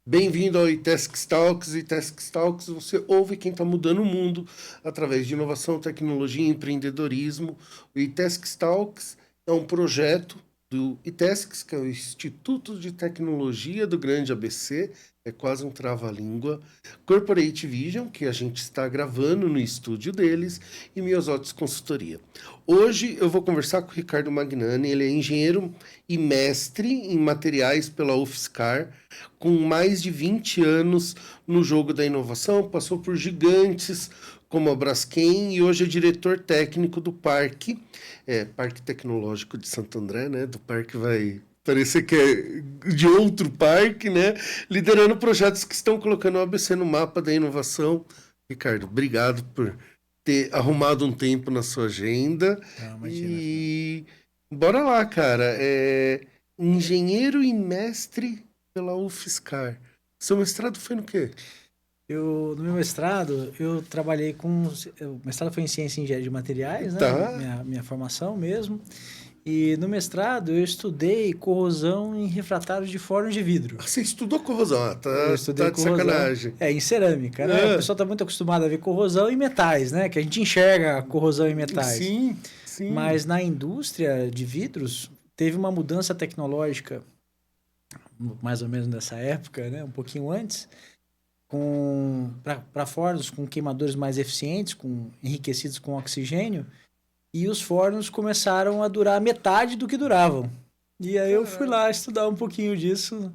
Bem-vindo ao iTask Talks. iTask Talks, você ouve quem está mudando o mundo através de inovação, tecnologia e empreendedorismo. O iTask Talks é um projeto do iTasks, que é o Instituto de Tecnologia do Grande ABC, é quase um trava-língua. Corporate Vision, que a gente está gravando no estúdio deles, e Miosotis Consultoria. Hoje eu vou conversar com o Ricardo Magnani, ele é engenheiro e mestre em materiais pela UFSCar, com mais de 20 anos no jogo da inovação, passou por gigantes como a Braskem e hoje é diretor técnico do Parque Tecnológico de Santo André, né? Do Parque vai parecer que é de outro parque, né? Liderando projetos que estão colocando o ABC no mapa da inovação. Ricardo, obrigado por ter arrumado um tempo na sua agenda. Não, imagina. E bora lá, cara. Engenheiro e mestre pela UFSCar. Seu mestrado foi no quê? No meu mestrado, eu trabalhei com... O mestrado foi em Ciência e Engenharia de Materiais, né? Tá. Minha formação mesmo. E no mestrado, eu estudei corrosão em refratários de fornos de vidro. Você estudou corrosão? Eu estudei Tá de corrosão. sacanagem. Em cerâmica, né? O pessoal está muito acostumado a ver corrosão em metais, né? Que a gente enxerga a corrosão em metais. Sim, sim. Mas na indústria de vidros, teve uma mudança tecnológica, mais ou menos nessa época, né? Um pouquinho antes, para fornos com queimadores mais eficientes, enriquecidos com oxigênio, e os fornos começaram a durar metade do que duravam. E aí eu fui lá estudar um pouquinho disso.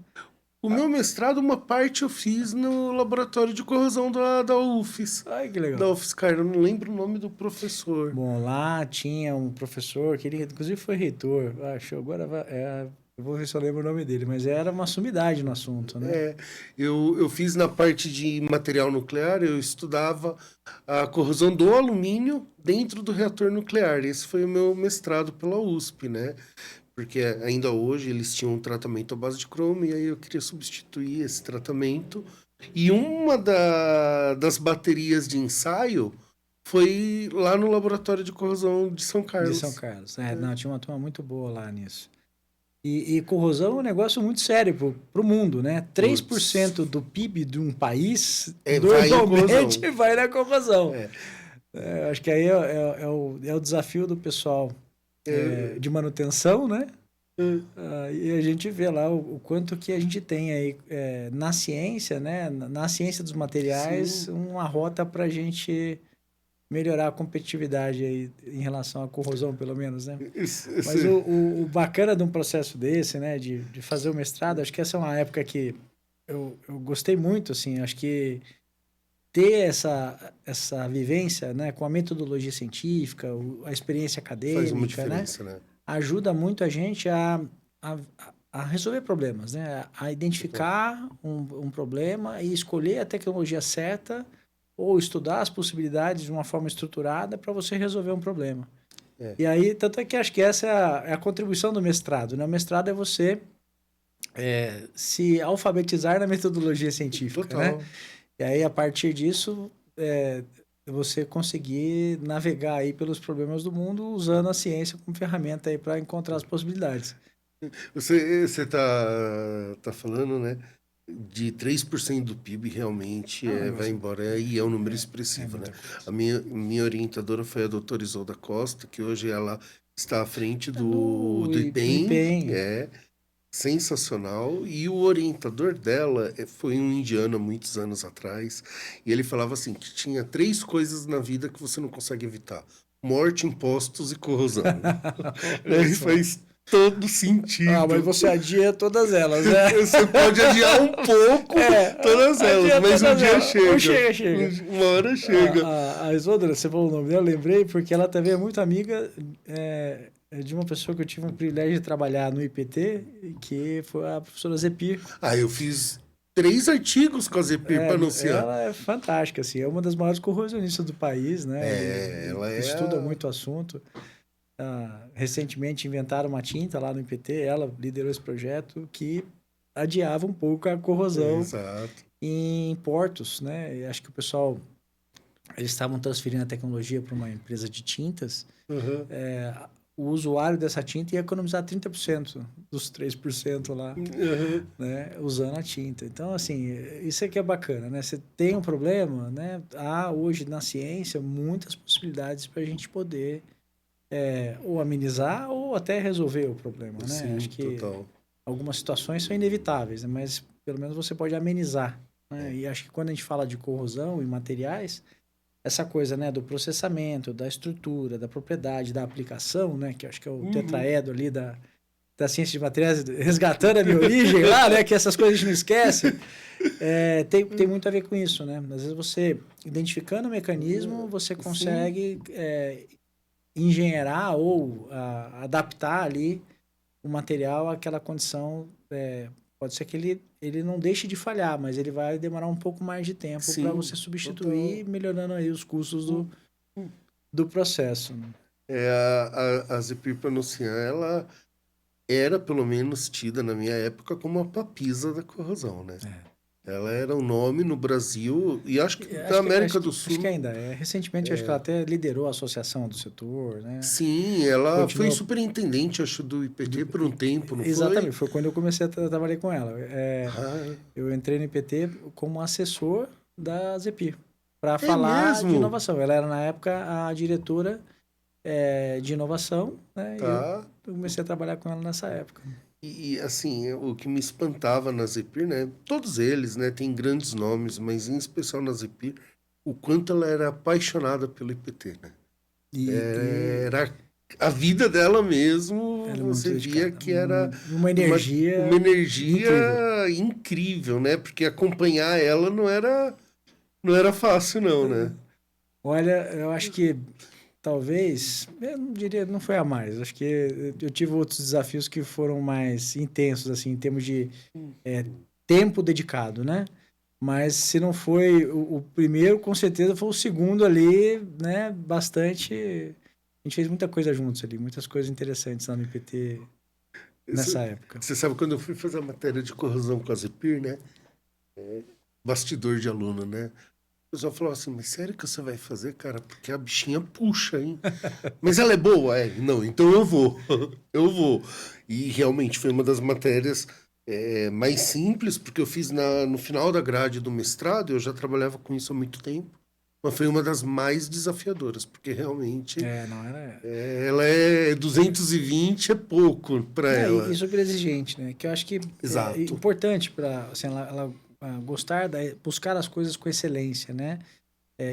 O meu mestrado, uma parte eu fiz no laboratório de corrosão da UFS. Ai, que legal. Da UFSCar, eu não lembro o nome do professor. Bom, lá tinha um professor que ele, inclusive, foi reitor. Acho, agora eu vou ver se eu lembro o nome dele, mas era uma sumidade no assunto, né? Eu fiz na parte de material nuclear, eu estudava a corrosão do alumínio dentro do reator nuclear. Esse foi o meu mestrado pela USP, né? Porque ainda hoje eles tinham um tratamento à base de cromo e aí eu queria substituir esse tratamento. E uma das baterias de ensaio foi lá no laboratório de corrosão de São Carlos. De São Carlos. Não, tinha uma turma muito boa lá nisso. E corrosão é um negócio muito sério pro mundo, né? 3% do PIB de um país normalmente vai na corrosão. Acho que aí é o desafio do pessoal de manutenção, né? E a gente vê lá o quanto que a gente tem aí na ciência, né? Na ciência dos materiais, Sim. uma rota para a gente melhorar a competitividade aí em relação à corrosão, pelo menos, né? Mas o bacana de um processo desse, né? De fazer o mestrado, acho que essa é uma época que eu gostei muito, assim, acho que ter essa vivência, né, com a metodologia científica, a experiência acadêmica, faz uma diferença, né? Ajuda muito a gente a resolver problemas, né? A identificar um problema e escolher a tecnologia certa ou estudar as possibilidades de uma forma estruturada para você resolver um problema. E aí, tanto é que acho que essa é a contribuição do mestrado, né? O mestrado é você se alfabetizar na metodologia científica, Total. né? E aí, a partir disso, você conseguir navegar aí pelos problemas do mundo usando a ciência como ferramenta aí para encontrar as possibilidades. Você tá falando, né, de 3% do PIB realmente vai embora, e é um número expressivo, né? A minha orientadora foi a doutora Isolda Costa, que hoje ela está à frente do IPEM, sensacional, e o orientador dela foi um indiano há muitos anos atrás, e ele falava assim, que tinha 3 coisas na vida que você não consegue evitar: morte, impostos e corrosão. Ele faz todo sentido. Mas você adia todas elas, né? Você pode adiar um pouco todas elas, mas um dia chega. Chega. Uma hora chega. A Isolda, você falou o nome dela, eu lembrei, porque ela também é muito amiga de uma pessoa que eu tive o privilégio de trabalhar no IPT, que foi a professora Zepir. Eu fiz 3 artigos com a Zepir para anunciar. Ela é fantástica, assim, é uma das maiores corrosionistas do país, né? Ela estuda muito o assunto. Recentemente inventaram uma tinta lá no IPT, ela liderou esse projeto que adiava um pouco a corrosão em portos, né? E acho que o pessoal, eles estavam transferindo a tecnologia para uma empresa de tintas. o usuário dessa tinta ia economizar 30% dos 3% lá, né, usando a tinta. Então, assim, isso aqui é bacana, né? Você tem um problema, né? Há hoje na ciência muitas possibilidades para a gente poder ou amenizar ou até resolver o problema, né? Sim, acho que total. algumas situações são inevitáveis, né? Mas pelo menos você pode amenizar, né? E acho que quando a gente fala de corrosão e materiais, essa coisa, né, do processamento, da estrutura, da propriedade, da aplicação, né, que eu acho que é o tetraedro ali da ciência de materiais, resgatando a minha origem lá, né, que essas coisas a gente não esquece, tem muito a ver com isso, né? Às vezes você, identificando o mecanismo, você consegue engenheirar ou adaptar ali o material àquela condição. Pode ser que ele não deixe de falhar, mas ele vai demorar um pouco mais de tempo para você substituir, melhorando aí os custos do processo. Né? A Zephyr Panossian, ela era, pelo menos, tida na minha época como a papisa da corrosão, né? Ela era um nome no Brasil e acho que na América do Sul. Acho que ainda é. Recentemente, acho que ela até liderou a associação do setor, né? Sim, ela foi superintendente, acho, do IPT por um tempo, não foi? Exatamente, foi quando eu comecei a trabalhar com ela. Eu entrei no IPT como assessor da Zephyr, para falar de inovação. Ela era, na época, a diretora de inovação, né? E eu comecei a trabalhar com ela nessa época. E, assim, o que me espantava na Zephyr, né? Todos eles, né? Tem grandes nomes, mas em especial na Zephyr, o quanto ela era apaixonada pelo IPT, né? Era a vida dela mesmo, você via que era uma energia incrível, né? Porque acompanhar ela não era fácil, não, né? Olha, eu acho que talvez, eu não diria, não foi a mais. Acho que eu tive outros desafios que foram mais intensos, assim, em termos de tempo dedicado, né? Mas se não foi o primeiro, com certeza foi o segundo ali, né? Bastante. A gente fez muita coisa juntos ali, muitas coisas interessantes lá no IPT nessa época. Você sabe, quando eu fui fazer a matéria de corrosão com a Zephyr, né? Bastidor de aluno, né? O pessoal falou assim, mas sério que você vai fazer, cara? Porque a bichinha puxa, hein? Mas ela é boa? Não, então eu vou. Eu vou. E realmente foi uma das matérias mais simples, porque eu fiz no final da grade do mestrado, eu já trabalhava com isso há muito tempo. Mas foi uma das mais desafiadoras, porque realmente ela é 220, é pouco para ela. E super exigente, né? Que eu acho que é importante para assim, ela gostar, buscar as coisas com excelência, né?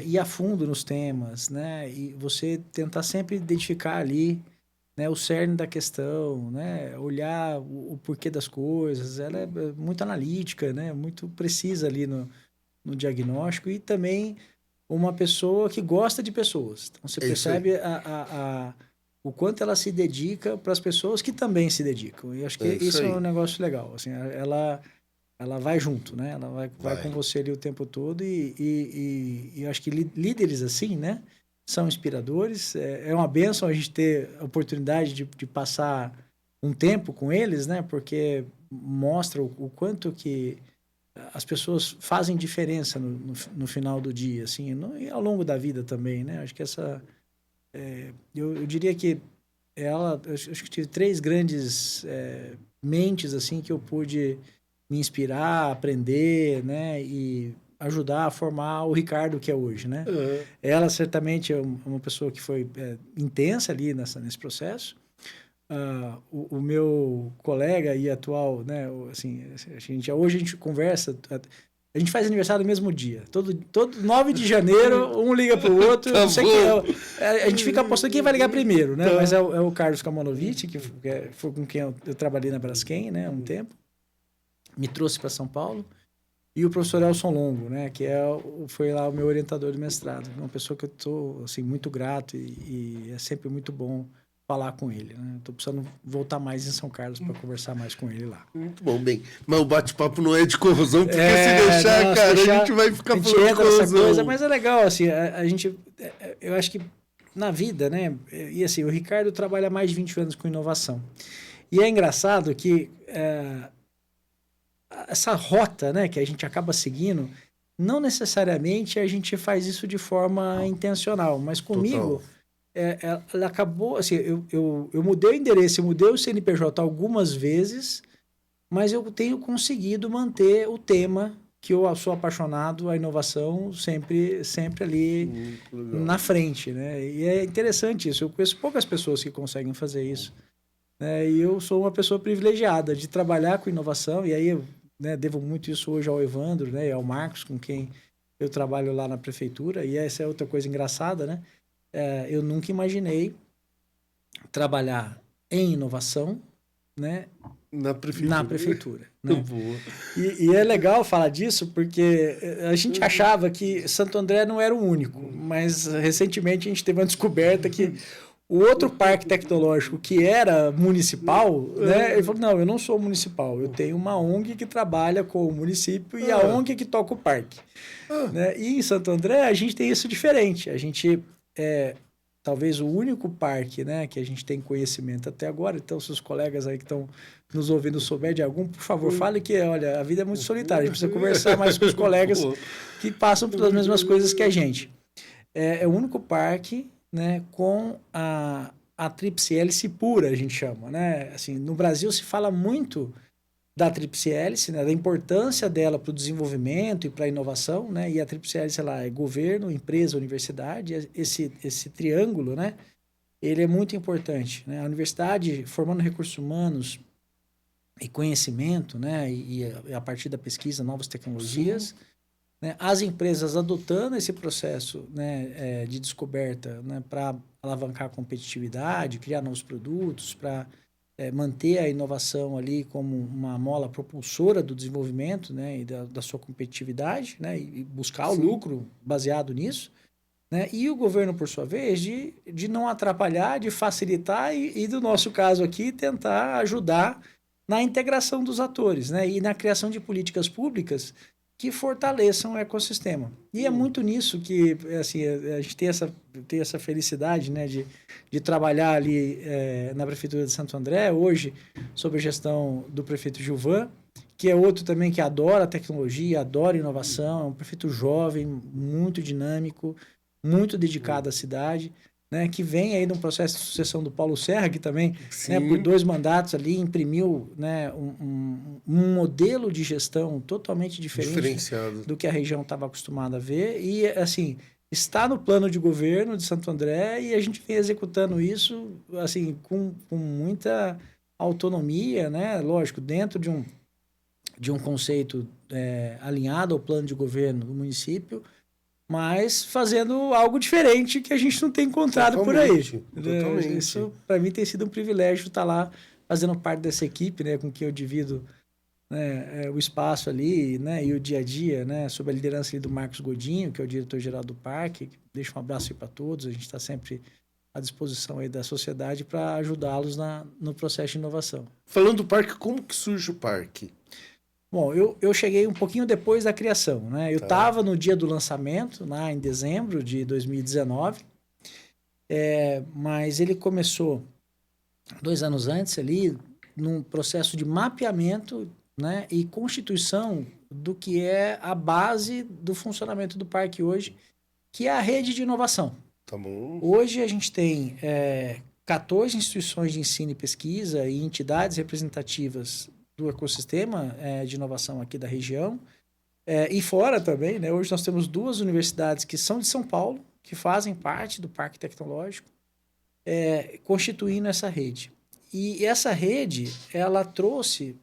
Ir a fundo nos temas, né? E você tentar sempre identificar ali, né, o cerne da questão, né? Olhar o porquê das coisas. Ela é muito analítica, né? Muito precisa ali no diagnóstico e também uma pessoa que gosta de pessoas. Então, você percebe o quanto ela se dedica para as pessoas que também se dedicam. E acho que isso é um negócio legal. Assim, ela vai junto, né? Ela vai com você ali o tempo todo e eu acho que líderes assim, né? São inspiradores. É uma bênção a gente ter a oportunidade de passar um tempo com eles, né? Porque mostra o quanto que as pessoas fazem diferença no final do dia, assim, e ao longo da vida também, né? Acho que eu diria que acho que tive 3 grandes mentes, assim, que eu pude me inspirar, aprender, né? E ajudar a formar o Ricardo que é hoje, né? Ela certamente é uma pessoa que foi intensa ali nesse processo. O meu colega e atual, né? Assim, hoje a gente conversa, a gente faz aniversário no mesmo dia. Todo 9 de janeiro, um liga pro outro. Não sei a gente fica apostando quem vai ligar primeiro, né? Mas é o Carlos Kamanovich, que foi com quem eu trabalhei na Braskem, né? Há um tempo. Me trouxe para São Paulo. E o professor Elson Longo, né? Que foi lá o meu orientador de mestrado. Uma pessoa que eu estou assim, muito grato e é sempre muito bom falar com ele, né? Estou precisando voltar mais em São Carlos para conversar mais com ele lá. Muito bom, bem. Mas o bate-papo não é de corrosão, porque se deixar, cara, a gente vai ficar falando de corrosão. Coisa, mas é legal, assim, a gente... Eu acho que na vida, né? E assim, o Ricardo trabalha mais de 20 anos com inovação. E é engraçado que essa rota, né, que a gente acaba seguindo, não necessariamente a gente faz isso de forma intencional, mas comigo... ela acabou, assim, eu mudei o endereço, eu mudei o CNPJ algumas vezes, mas eu tenho conseguido manter o tema que eu sou apaixonado, a inovação sempre ali na frente, né? E é interessante isso, eu conheço poucas pessoas que conseguem fazer isso, né? E eu sou uma pessoa privilegiada de trabalhar com inovação, e aí eu, né, devo muito isso hoje ao Evandro, né, e ao Marcos, com quem eu trabalho lá na prefeitura, e essa é outra coisa engraçada, né? Eu nunca imaginei trabalhar em inovação, né, na prefeitura. Né? E é legal falar disso porque a gente achava que Santo André não era o único, mas recentemente a gente teve uma descoberta que o outro parque tecnológico que era municipal, né, ele falou, não, eu não sou municipal, eu tenho uma ONG que trabalha com o município e a ONG que toca o parque. Né? E em Santo André a gente tem isso diferente, a gente talvez o único parque, né, que a gente tem conhecimento até agora. Então, se os colegas aí que estão nos ouvindo souber de algum, por favor, fale que, olha, a vida é muito solitária. A gente precisa conversar mais com os colegas que passam pelas mesmas coisas que a gente. É o único parque, né, com a tríplice hélice pura, a gente chama, né? Assim, no Brasil se fala muito da tríplice hélice, né, da importância dela para o desenvolvimento e para a inovação, né, e a tríplice hélice ela é governo, empresa, universidade, esse triângulo, né, ele é muito importante, né, a universidade formando recursos humanos e conhecimento, né, e a partir da pesquisa, novas tecnologias, né, as empresas adotando esse processo, né, de descoberta, né, para alavancar a competitividade, criar novos produtos, para manter a inovação ali como uma mola propulsora do desenvolvimento, né, e da sua competitividade, né, e buscar o lucro baseado nisso, né, e o governo, por sua vez, de não atrapalhar, de facilitar e, do nosso caso aqui, tentar ajudar na integração dos atores, né, e na criação de políticas públicas que fortaleçam o ecossistema. E é muito nisso que assim, a gente tem essa felicidade, né, de trabalhar ali na Prefeitura de Santo André, hoje, sob a gestão do prefeito Gilvan, que é outro também que adora tecnologia, adora inovação, é um prefeito jovem, muito dinâmico, muito dedicado à cidade, né, que vem aí de um processo de sucessão do Paulo Serra, que também, né, por 2 mandatos ali, imprimiu, né, um modelo de gestão totalmente diferente do que a região estava acostumada a ver. E, assim, está no plano de governo de Santo André e a gente vem executando isso, assim, com muita autonomia, né, lógico, dentro de um conceito alinhado ao plano de governo do município, mas fazendo algo diferente que a gente não tem encontrado por aí. Totalmente. Isso, para mim, tem sido um privilégio estar lá fazendo parte dessa equipe, né, com quem eu divido, né, o espaço ali, né, e o dia a dia, né, sob a liderança ali do Marcos Godinho, que é o diretor-geral do parque. Deixo um abraço aí para todos. A gente está sempre à disposição aí da sociedade para ajudá-los no processo de inovação. Falando do parque, como que surge o parque? Bom, eu cheguei um pouquinho depois da criação, né? Eu estava no dia do lançamento, lá em dezembro de 2019, mas ele começou 2 anos antes ali, num processo de mapeamento, né, e constituição do que é a base do funcionamento do parque hoje, que é a rede de inovação. Tá bom. Hoje a gente tem 14 instituições de ensino e pesquisa e entidades representativas do ecossistema de inovação aqui da região, e fora também, né? Hoje nós temos 2 universidades que são de São Paulo, que fazem parte do Parque Tecnológico, constituindo essa rede. E essa rede, ela trouxe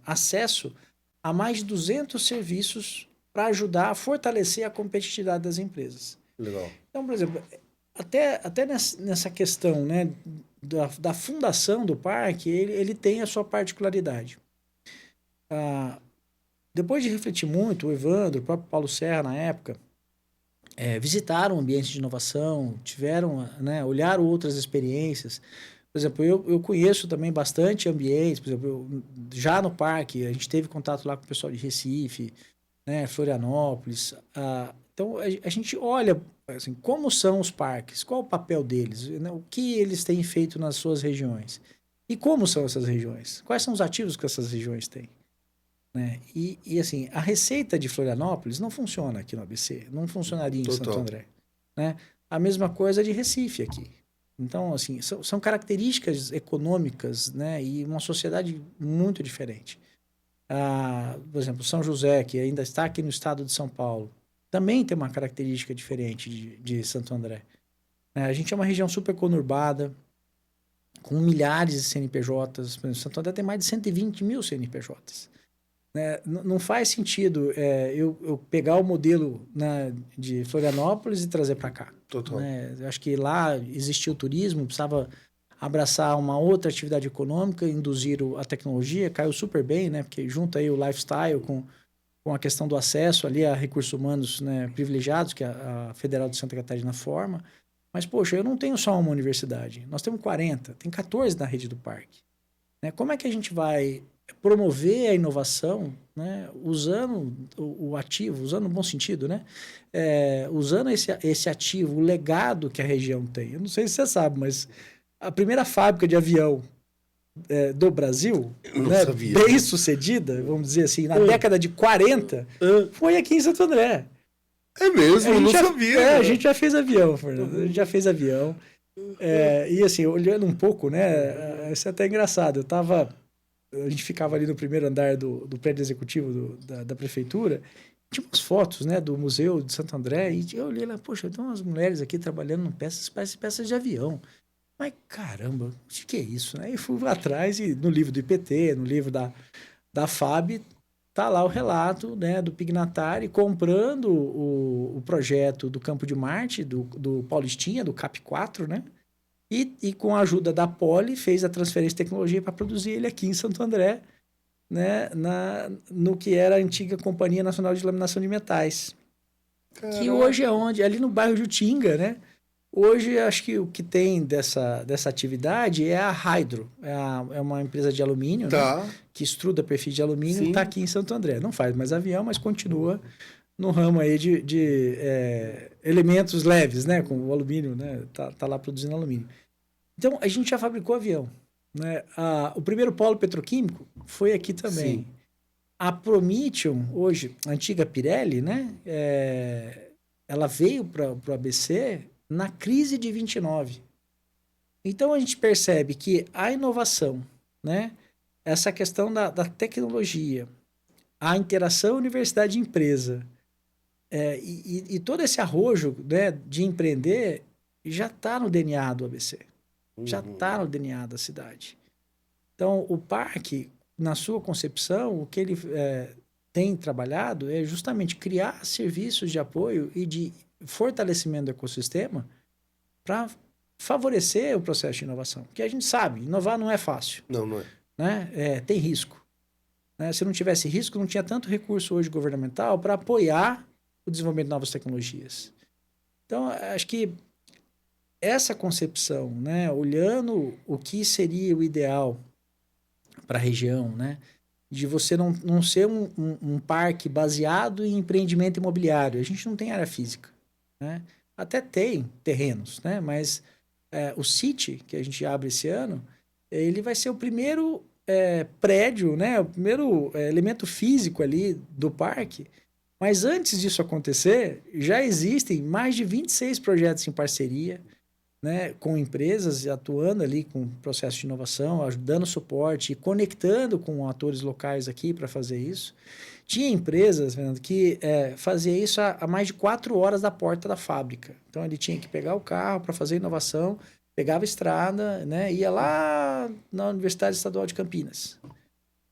acesso a mais de 200 serviços para ajudar a fortalecer a competitividade das empresas. Legal. Então, por exemplo, até nessa questão, né, da fundação do parque, ele tem a sua particularidade. Depois de refletir muito, o Evandro, o próprio Paulo Serra, na época, visitaram ambientes de inovação, tiveram, né, olharam outras experiências. Por exemplo, eu conheço também bastante ambientes, por exemplo, já no parque, a gente teve contato lá com o pessoal de Recife, né, Florianópolis. Então, a gente olha assim, como são os parques, qual o papel deles, né, o que eles têm feito nas suas regiões e como são essas regiões, quais são os ativos que essas regiões têm. Né? E assim, a receita de Florianópolis não funciona aqui no ABC, não funcionaria em Santo André. Né? A mesma coisa de Recife aqui. Então, assim, são características econômicas, né? E uma sociedade muito diferente. Por exemplo, São José, que ainda está aqui no estado de São Paulo, também tem uma característica diferente de Santo André. A gente é uma região super conurbada, com milhares de CNPJs. Por exemplo, Santo André tem mais de 120 mil CNPJs. Né? Não faz sentido eu pegar o modelo, né, de Florianópolis e trazer para cá. Total. Né? Eu acho que lá existia o turismo, precisava abraçar uma outra atividade econômica, induzir a tecnologia, caiu super bem, né? Porque junta aí o lifestyle com a questão do acesso ali a recursos humanos, né, privilegiados, que a Federal de Santa Catarina forma. Mas, poxa, eu não tenho só uma universidade. Nós temos 40, tem 14 na rede do parque. Né? Como é que a gente vai promover a inovação, né, usando o ativo, usando no bom sentido, né? Usando esse ativo, o legado que a região tem. Eu não sei se você sabe, mas a primeira fábrica de avião do Brasil, né, bem sucedida, vamos dizer assim, na década de 40, foi aqui em Santo André. É mesmo, eu não sabia. A gente já fez avião, Fernando. A gente já fez avião. E assim, olhando um pouco, né? Isso é até engraçado. A gente ficava ali no primeiro andar do prédio executivo da prefeitura. Tinha umas fotos, né, do Museu de Santo André. E eu olhei lá, poxa, tem umas mulheres aqui trabalhando em peças de avião. Mas caramba, o que é isso? Né? E fui lá atrás, e no livro do IPT, no livro da FAB, tá lá o relato, né, do Pignatari comprando o projeto do Campo de Marte, do Paulistinha, do CAP4, né? E com a ajuda da Poli, fez a transferência de tecnologia para produzir ele aqui em Santo André, né, no que era a antiga Companhia Nacional de Laminação de Metais. Caraca. Que hoje é onde? Ali no bairro de Utinga, né? Hoje, acho que o que tem dessa atividade é a Hydro. É uma empresa de alumínio, né, que estruda perfil de alumínio, e está aqui em Santo André. Não faz mais avião, mas continua no ramo aí de elementos leves, né? Com o alumínio, né? Tá lá produzindo alumínio. Então, a gente já fabricou avião. Né? O primeiro polo petroquímico foi aqui também. Sim. A Prometeon, hoje, a antiga Pirelli, né? Ela veio para o ABC na crise de 29. Então, a gente percebe que a inovação, né? Essa questão da tecnologia, a interação universidade-empresa, e todo esse arrojo, né, de empreender já está no DNA do ABC. Já está no DNA da cidade. Então, o parque, na sua concepção, o que ele tem trabalhado é justamente criar serviços de apoio e de fortalecimento do ecossistema para favorecer o processo de inovação. Porque a gente sabe, inovar não é fácil. Não é. Né? Tem risco. Né? Se não tivesse risco, não tinha tanto recurso hoje governamental para apoiar o desenvolvimento de novas tecnologias. Então, acho que essa concepção, né, olhando o que seria o ideal para a região, né, de você não ser um parque baseado em empreendimento imobiliário. A gente não tem área física. Né? Até tem terrenos, né? Mas o City, que a gente abre esse ano, ele vai ser o primeiro prédio, né? O primeiro elemento físico ali do parque. Mas antes disso acontecer, já existem mais de 26 projetos em parceria, né, com empresas atuando ali com processo de inovação, ajudando suporte e conectando com atores locais aqui para fazer isso. Tinha empresas, Fernando, que fazia isso a mais de 4 horas da porta da fábrica. Então, ele tinha que pegar o carro para fazer inovação, pegava a estrada, né, ia lá na Universidade Estadual de Campinas.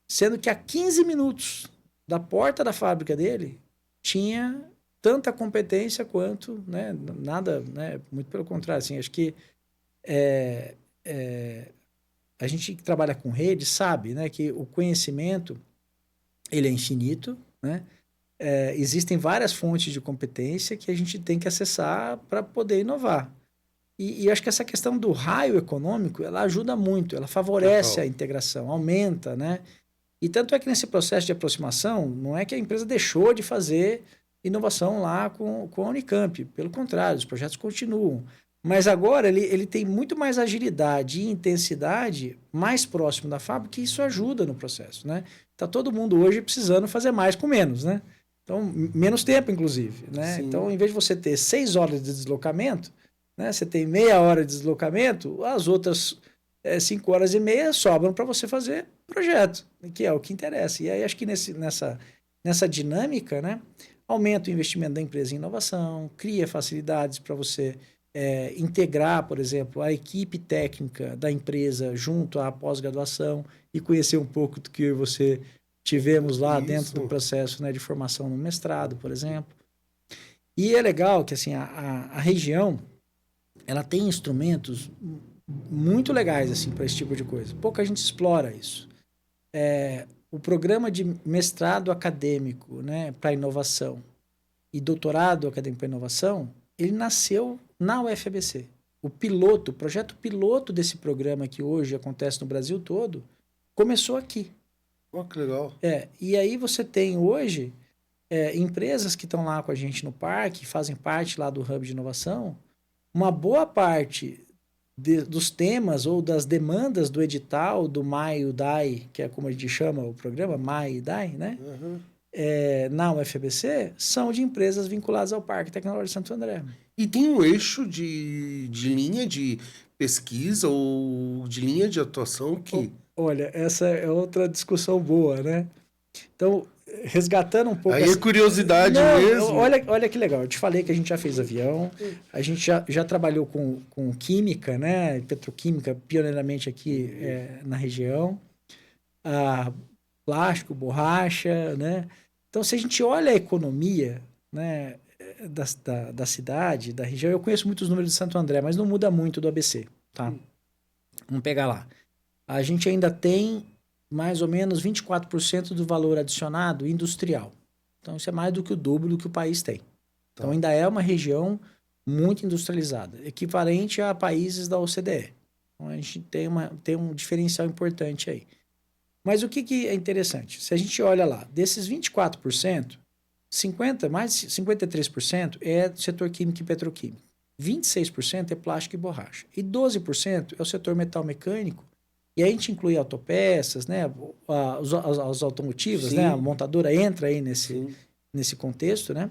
Sendo que a 15 minutos da porta da fábrica dele, tinha tanta competência quanto, né, nada, né, muito pelo contrário, assim, acho que a gente que trabalha com rede sabe, né, que o conhecimento ele é infinito, né, existem várias fontes de competência que a gente tem que acessar para poder inovar. E acho que essa questão do raio econômico, ela ajuda muito, ela favorece a integração, aumenta, né, e tanto é que nesse processo de aproximação, não é que a empresa deixou de fazer inovação lá com a Unicamp. Pelo contrário, os projetos continuam. Mas agora ele tem muito mais agilidade e intensidade mais próximo da fábrica, e isso ajuda no processo. Né? Tá todo mundo hoje precisando fazer mais com menos. Né? Então, menos tempo, inclusive. Né? Então, em vez de você ter 6 horas de deslocamento, né? Você tem meia hora de deslocamento, as outras 5 horas e meia sobram para você fazer projeto, que é o que interessa. E aí acho que nessa dinâmica, né, aumenta o investimento da empresa em inovação, cria facilidades para você integrar, por exemplo, a equipe técnica da empresa junto à pós-graduação e conhecer um pouco do que você tivemos lá dentro do processo, né, de formação no mestrado, por exemplo. E é legal que assim, a região ela tem instrumentos muito legais assim, para esse tipo de coisa. Pouca gente explora isso. O programa de mestrado acadêmico, né, para inovação e doutorado acadêmico para inovação, ele nasceu na UFABC. O projeto piloto desse programa que hoje acontece no Brasil todo, começou aqui. Oh, que legal. E aí você tem hoje empresas que estão lá com a gente no parque, fazem parte lá do Hub de Inovação. Uma boa parte dos temas ou das demandas do edital do MAI-UDAI, que é como a gente chama o programa, MAI-UDAI, né? Uhum. Na UFABC, são de empresas vinculadas ao Parque Tecnológico de Santo André. E tem um eixo de linha de pesquisa ou de linha de atuação que... Olha, essa é outra discussão boa, né? Então, resgatando um pouco... Aí é curiosidade mesmo. Olha que legal. Eu te falei que a gente já fez avião, a gente já trabalhou com química, né? Petroquímica, pioneiramente aqui na região. Plástico, borracha, né? Então, se a gente olha a economia, né, da cidade, da região, eu conheço muitos números de Santo André, mas não muda muito do ABC, tá? Vamos pegar lá. A gente ainda tem mais ou menos 24% do valor adicionado industrial. Então, isso é mais do que o dobro do que o país tem. Então, ainda é uma região muito industrializada, equivalente a países da OCDE. Então, a gente tem um diferencial importante aí. Mas o que é interessante? Se a gente olha lá, desses 24%, mais de 53% é do setor químico e petroquímico. 26% é plástico e borracha. E 12% é o setor metal mecânico. E aí a gente inclui autopeças, né? Os automotivos, né? A montadora entra aí nesse contexto, né?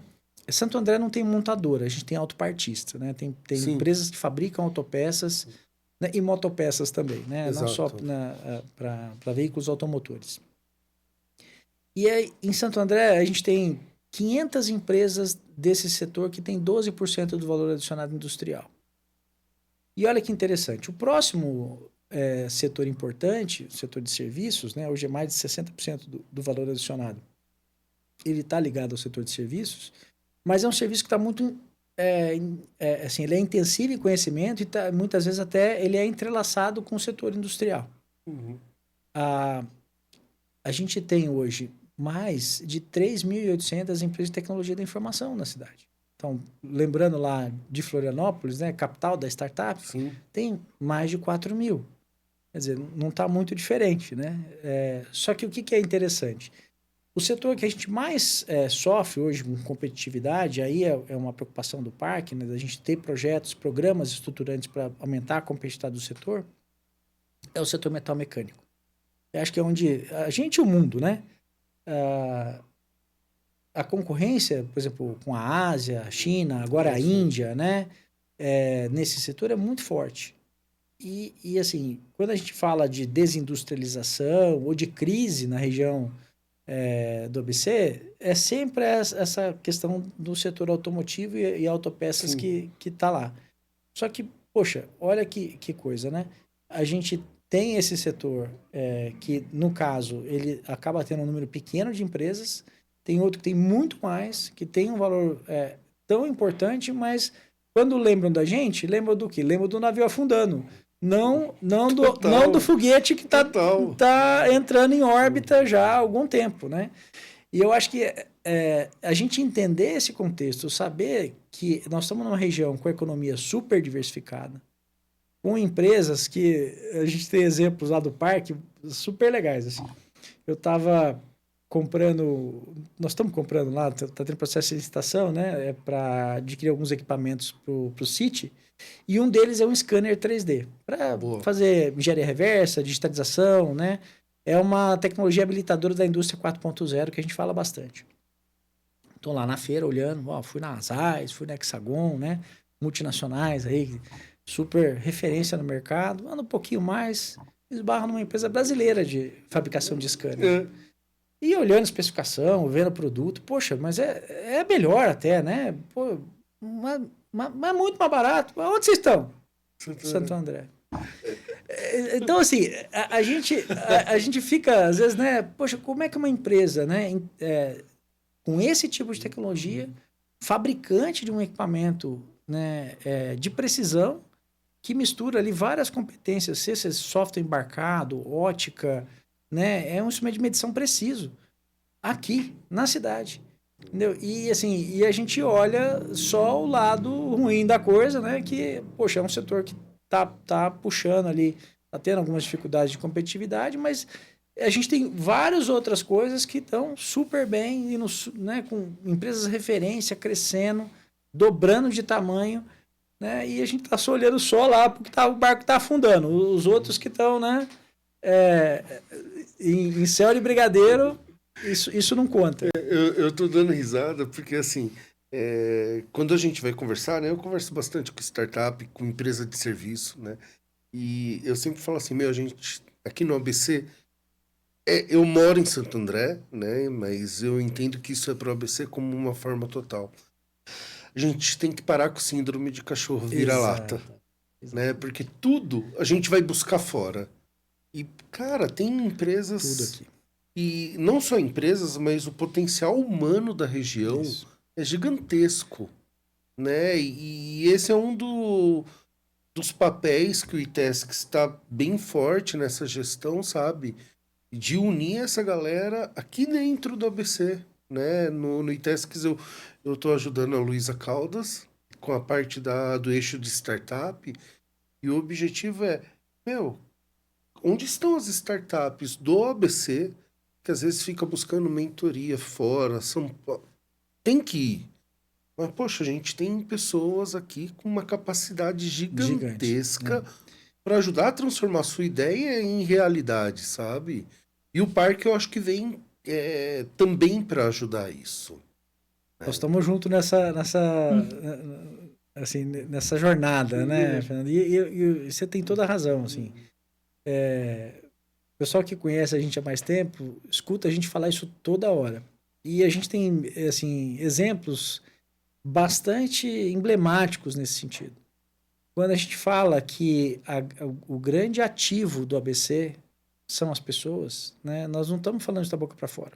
Santo André não tem montadora, a gente tem autopartista, né? Tem empresas que fabricam autopeças, né? E motopeças também, né? Exato. Não só para veículos automotores. E aí, em Santo André, a gente tem 500 empresas desse setor que tem 12% do valor adicionado industrial. E olha que interessante, o próximo setor importante, o setor de serviços, né? Hoje é mais de 60% do valor adicionado. Ele está ligado ao setor de serviços, mas é um serviço que está muito... assim, ele é intensivo em conhecimento e muitas vezes até ele é entrelaçado com o setor industrial. Uhum. A gente tem hoje mais de 3.800 empresas de tecnologia da informação na cidade. Então, lembrando lá de Florianópolis, né, capital da startup, tem mais de 4.000. Quer dizer, não está muito diferente, né? Só que o que é interessante? O setor que a gente mais sofre hoje com competitividade, aí é uma preocupação do parque, né, da gente ter projetos, programas estruturantes para aumentar a competitividade do setor, é o setor metal mecânico. Eu acho que é onde a gente e o mundo, né? A concorrência, por exemplo, com a Ásia, a China, agora a Índia, né? Nesse setor é muito forte. E assim, quando a gente fala de desindustrialização ou de crise na região do ABC, é sempre essa questão do setor automotivo e autopeças que está lá. Só que, poxa, olha que coisa, né? A gente tem esse setor que, no caso, ele acaba tendo um número pequeno de empresas, tem outro que tem muito mais, que tem um valor tão importante, mas quando lembram da gente, lembram do quê? Lembram do navio afundando. Não do foguete que tá entrando em órbita já há algum tempo, né? E eu acho que a gente entender esse contexto, saber que nós estamos numa região com economia super diversificada, com empresas que a gente tem exemplos lá do parque super legais, assim. Eu estava nós estamos comprando lá, está tendo processo de licitação, né, para adquirir alguns equipamentos para o City, e um deles é um scanner 3D, para fazer engenharia reversa, digitalização, né? É uma tecnologia habilitadora da indústria 4.0 que a gente fala bastante. Estou lá na feira olhando, fui na Azais, fui na Hexagon, né? multinacionais aí, super referência no mercado, anda um pouquinho mais, esbarra numa empresa brasileira de fabricação de scanner. E olhando a especificação, vendo o produto, poxa, mas é melhor até, né? Pô, mas muito mais barato. Onde vocês estão? Santo André. Então, assim, a gente fica, às vezes, né? Poxa, como é que uma empresa, né? Com esse tipo de tecnologia, fabricante de um equipamento, né, de precisão, que mistura ali várias competências, seja software embarcado, ótica, né? É um instrumento de medição preciso, aqui, na cidade. Entendeu? E assim, e a gente olha só o lado ruim da coisa, né? Que, poxa, é um setor que tá puxando ali, tá tendo algumas dificuldades de competitividade, mas a gente tem várias outras coisas que estão super bem, né, com empresas referência, crescendo, dobrando de tamanho, né? E a gente tá só olhando só lá porque o barco tá afundando. Os outros que estão, né, em céu de brigadeiro, isso não conta. Eu tô dando risada porque, assim, quando a gente vai conversar, né? Eu converso bastante com startup, com empresa de serviço, né? E eu sempre falo assim, a gente, aqui no ABC, eu moro em Santo André, né? Mas eu entendo que isso é para o ABC como uma forma total. A gente tem que parar com o síndrome de cachorro vira-lata, né? Porque tudo a gente vai buscar fora. E, cara, tem empresas... Tudo aqui. E não só empresas, mas o potencial humano da região é gigantesco, né? E esse é um dos papéis que o ITESC está bem forte nessa gestão, sabe? De unir essa galera aqui dentro do ABC, né? No ITESC eu estou ajudando a Luísa Caldas com a parte do eixo de startup, e o objetivo é, onde estão as startups do ABC que às vezes fica buscando mentoria fora, São Paulo? Tem que ir. Mas, poxa, a gente tem pessoas aqui com uma capacidade gigantesca para ajudar a transformar a sua ideia em realidade, sabe? E o parque eu acho que vem também para ajudar isso. Nós estamos juntos assim, nessa jornada, né, Fernando? E você tem toda a razão, assim. O pessoal que conhece a gente há mais tempo, escuta a gente falar isso toda hora. E a gente tem, assim, exemplos bastante emblemáticos nesse sentido. Quando a gente fala que o grande ativo do ABC são as pessoas, né, nós não estamos falando isso da boca para fora.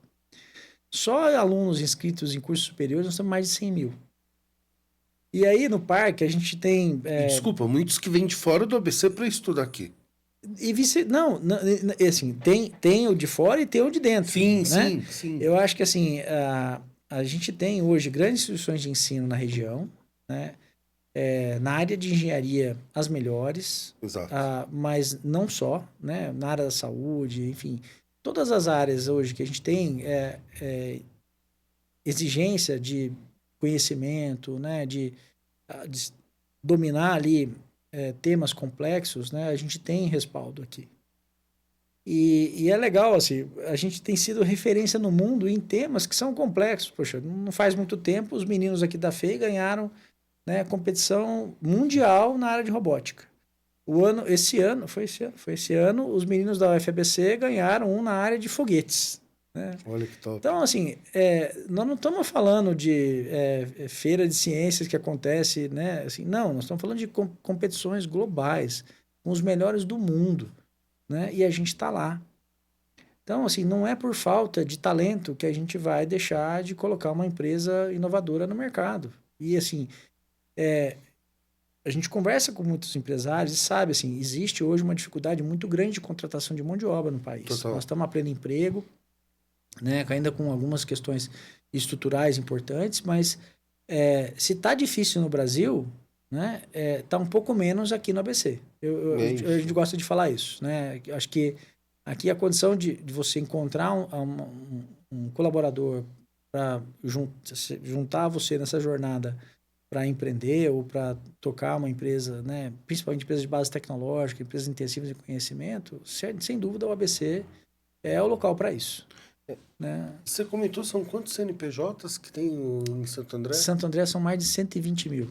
Só alunos inscritos em cursos superiores, nós temos mais de 100 mil. E aí, no parque, a gente tem... Desculpa, muitos que vêm de fora do ABC para estudar aqui. E não, assim, tem o de fora e tem o de dentro. Sim, né? sim. Eu acho que, assim, a gente tem hoje grandes instituições de ensino na região, né? Na área de engenharia, as melhores. Exato. Mas não só, né? Na área da saúde, enfim. Todas as áreas hoje que a gente tem exigência de conhecimento, né? De dominar ali temas complexos, né? A gente tem respaldo aqui. E é legal, assim, a gente tem sido referência no mundo em temas que são complexos. Poxa, não faz muito tempo, os meninos aqui da FEI ganharam, né, competição mundial na área de robótica. Foi esse ano, os meninos da UFABC ganharam um na área de foguetes. Né? Olha que top. Então, assim, nós não estamos falando de feira de ciências que acontece, né? Assim, não, nós estamos falando de competições globais, com os melhores do mundo, né? E a gente está lá. Então, assim, não é por falta de talento que a gente vai deixar de colocar uma empresa inovadora no mercado. E, assim, a gente conversa com muitos empresários e sabe, assim, existe hoje uma dificuldade muito grande de contratação de mão de obra no país. Total. Nós estamos a pleno emprego, né, ainda com algumas questões estruturais importantes, mas se está difícil no Brasil, né, tá um pouco menos aqui no ABC. A gente gosta de falar isso, né? Acho que aqui a condição de você encontrar um colaborador para juntar você nessa jornada para empreender ou para tocar uma empresa, né, principalmente empresas de base tecnológica, empresas intensivas de conhecimento, sem dúvida o ABC é o local para isso. Né? Você comentou, são quantos CNPJs que tem em Santo André? Santo André são mais de 120 mil.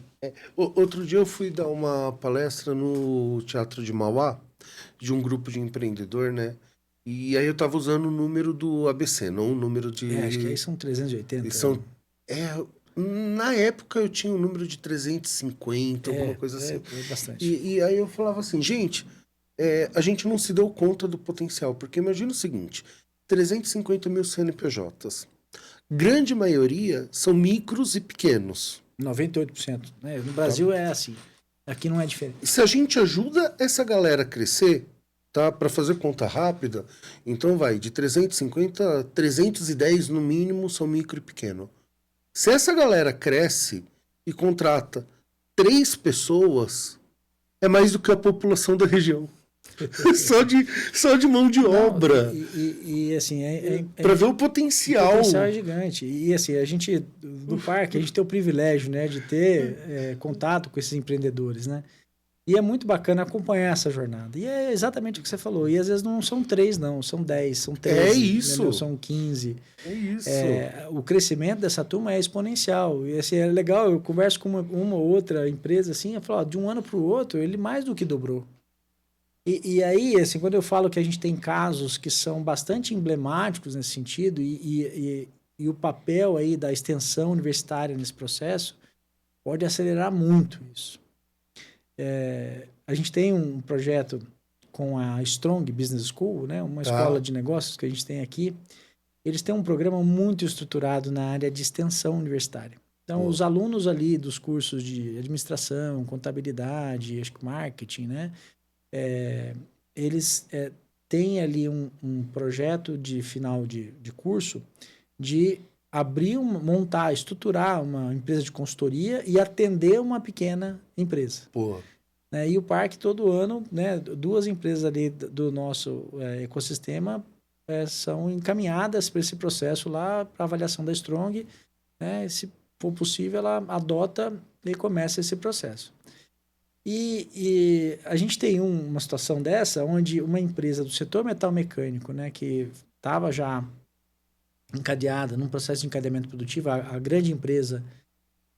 Outro dia eu fui dar uma palestra no Teatro de Mauá, de um grupo de empreendedor, né? E aí eu tava usando o número do ABC, não o número de... Acho que aí são 380. São, na época eu tinha um número de 350, alguma coisa assim. É bastante. E aí eu falava assim, gente, a gente não se deu conta do potencial, porque imagina o seguinte, 350 mil CNPJs. Grande maioria são micros e pequenos. 98%. Né? No Brasil é assim. Aqui não é diferente. Se a gente ajuda essa galera a crescer, tá? Para fazer conta rápida, então vai de 350 a 310 no mínimo são micro e pequeno. Se essa galera cresce e contrata 3 pessoas, é mais do que a população da região. só de mão de obra. E assim, para ver o potencial. O potencial é gigante. E assim, a gente, do parque, a gente tem o privilégio, né, de ter contato com esses empreendedores, né? E é muito bacana acompanhar essa jornada. E é exatamente o que você falou. E às vezes não são 3, não. São 10, são 13. É isso. Entendeu? São 15. É isso. O crescimento dessa turma é exponencial. E assim, é legal, eu converso com uma ou outra empresa, assim, eu falo, ó, de um ano para o outro, ele mais do que dobrou. E aí, assim, quando eu falo que a gente tem casos que são bastante emblemáticos nesse sentido, e o papel aí da extensão universitária nesse processo pode acelerar muito isso. A gente tem um projeto com a Strong Business School, né, uma escola de negócios que a gente tem aqui. Eles têm um programa muito estruturado na área de extensão universitária. Então, os alunos ali dos cursos de administração, contabilidade, acho que marketing, né, eles têm ali um projeto de final de curso de abrir, montar, estruturar uma empresa de consultoria e atender uma pequena empresa. Né? E o parque, todo ano, né, 2 empresas ali do nosso ecossistema são encaminhadas para esse processo lá, para avaliação da Strong. Né? Se for possível, ela adota e começa esse processo. E a gente tem uma situação dessa, onde uma empresa do setor metal mecânico, né, que estava já encadeada num processo de encadeamento produtivo, a grande empresa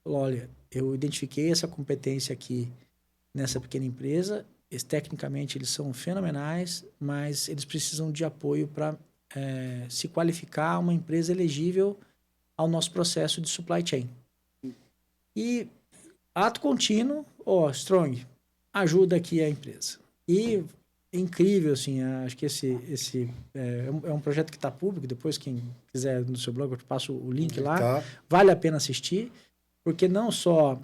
falou, olha, eu identifiquei essa competência aqui nessa pequena empresa, tecnicamente eles são fenomenais, mas eles precisam de apoio para se qualificar uma empresa elegível ao nosso processo de supply chain. E ato contínuo, Strong, ajuda aqui a empresa. E é incrível, assim, acho que esse é um projeto que está público, depois quem quiser no seu blog eu passo o link lá, vale a pena assistir, porque não só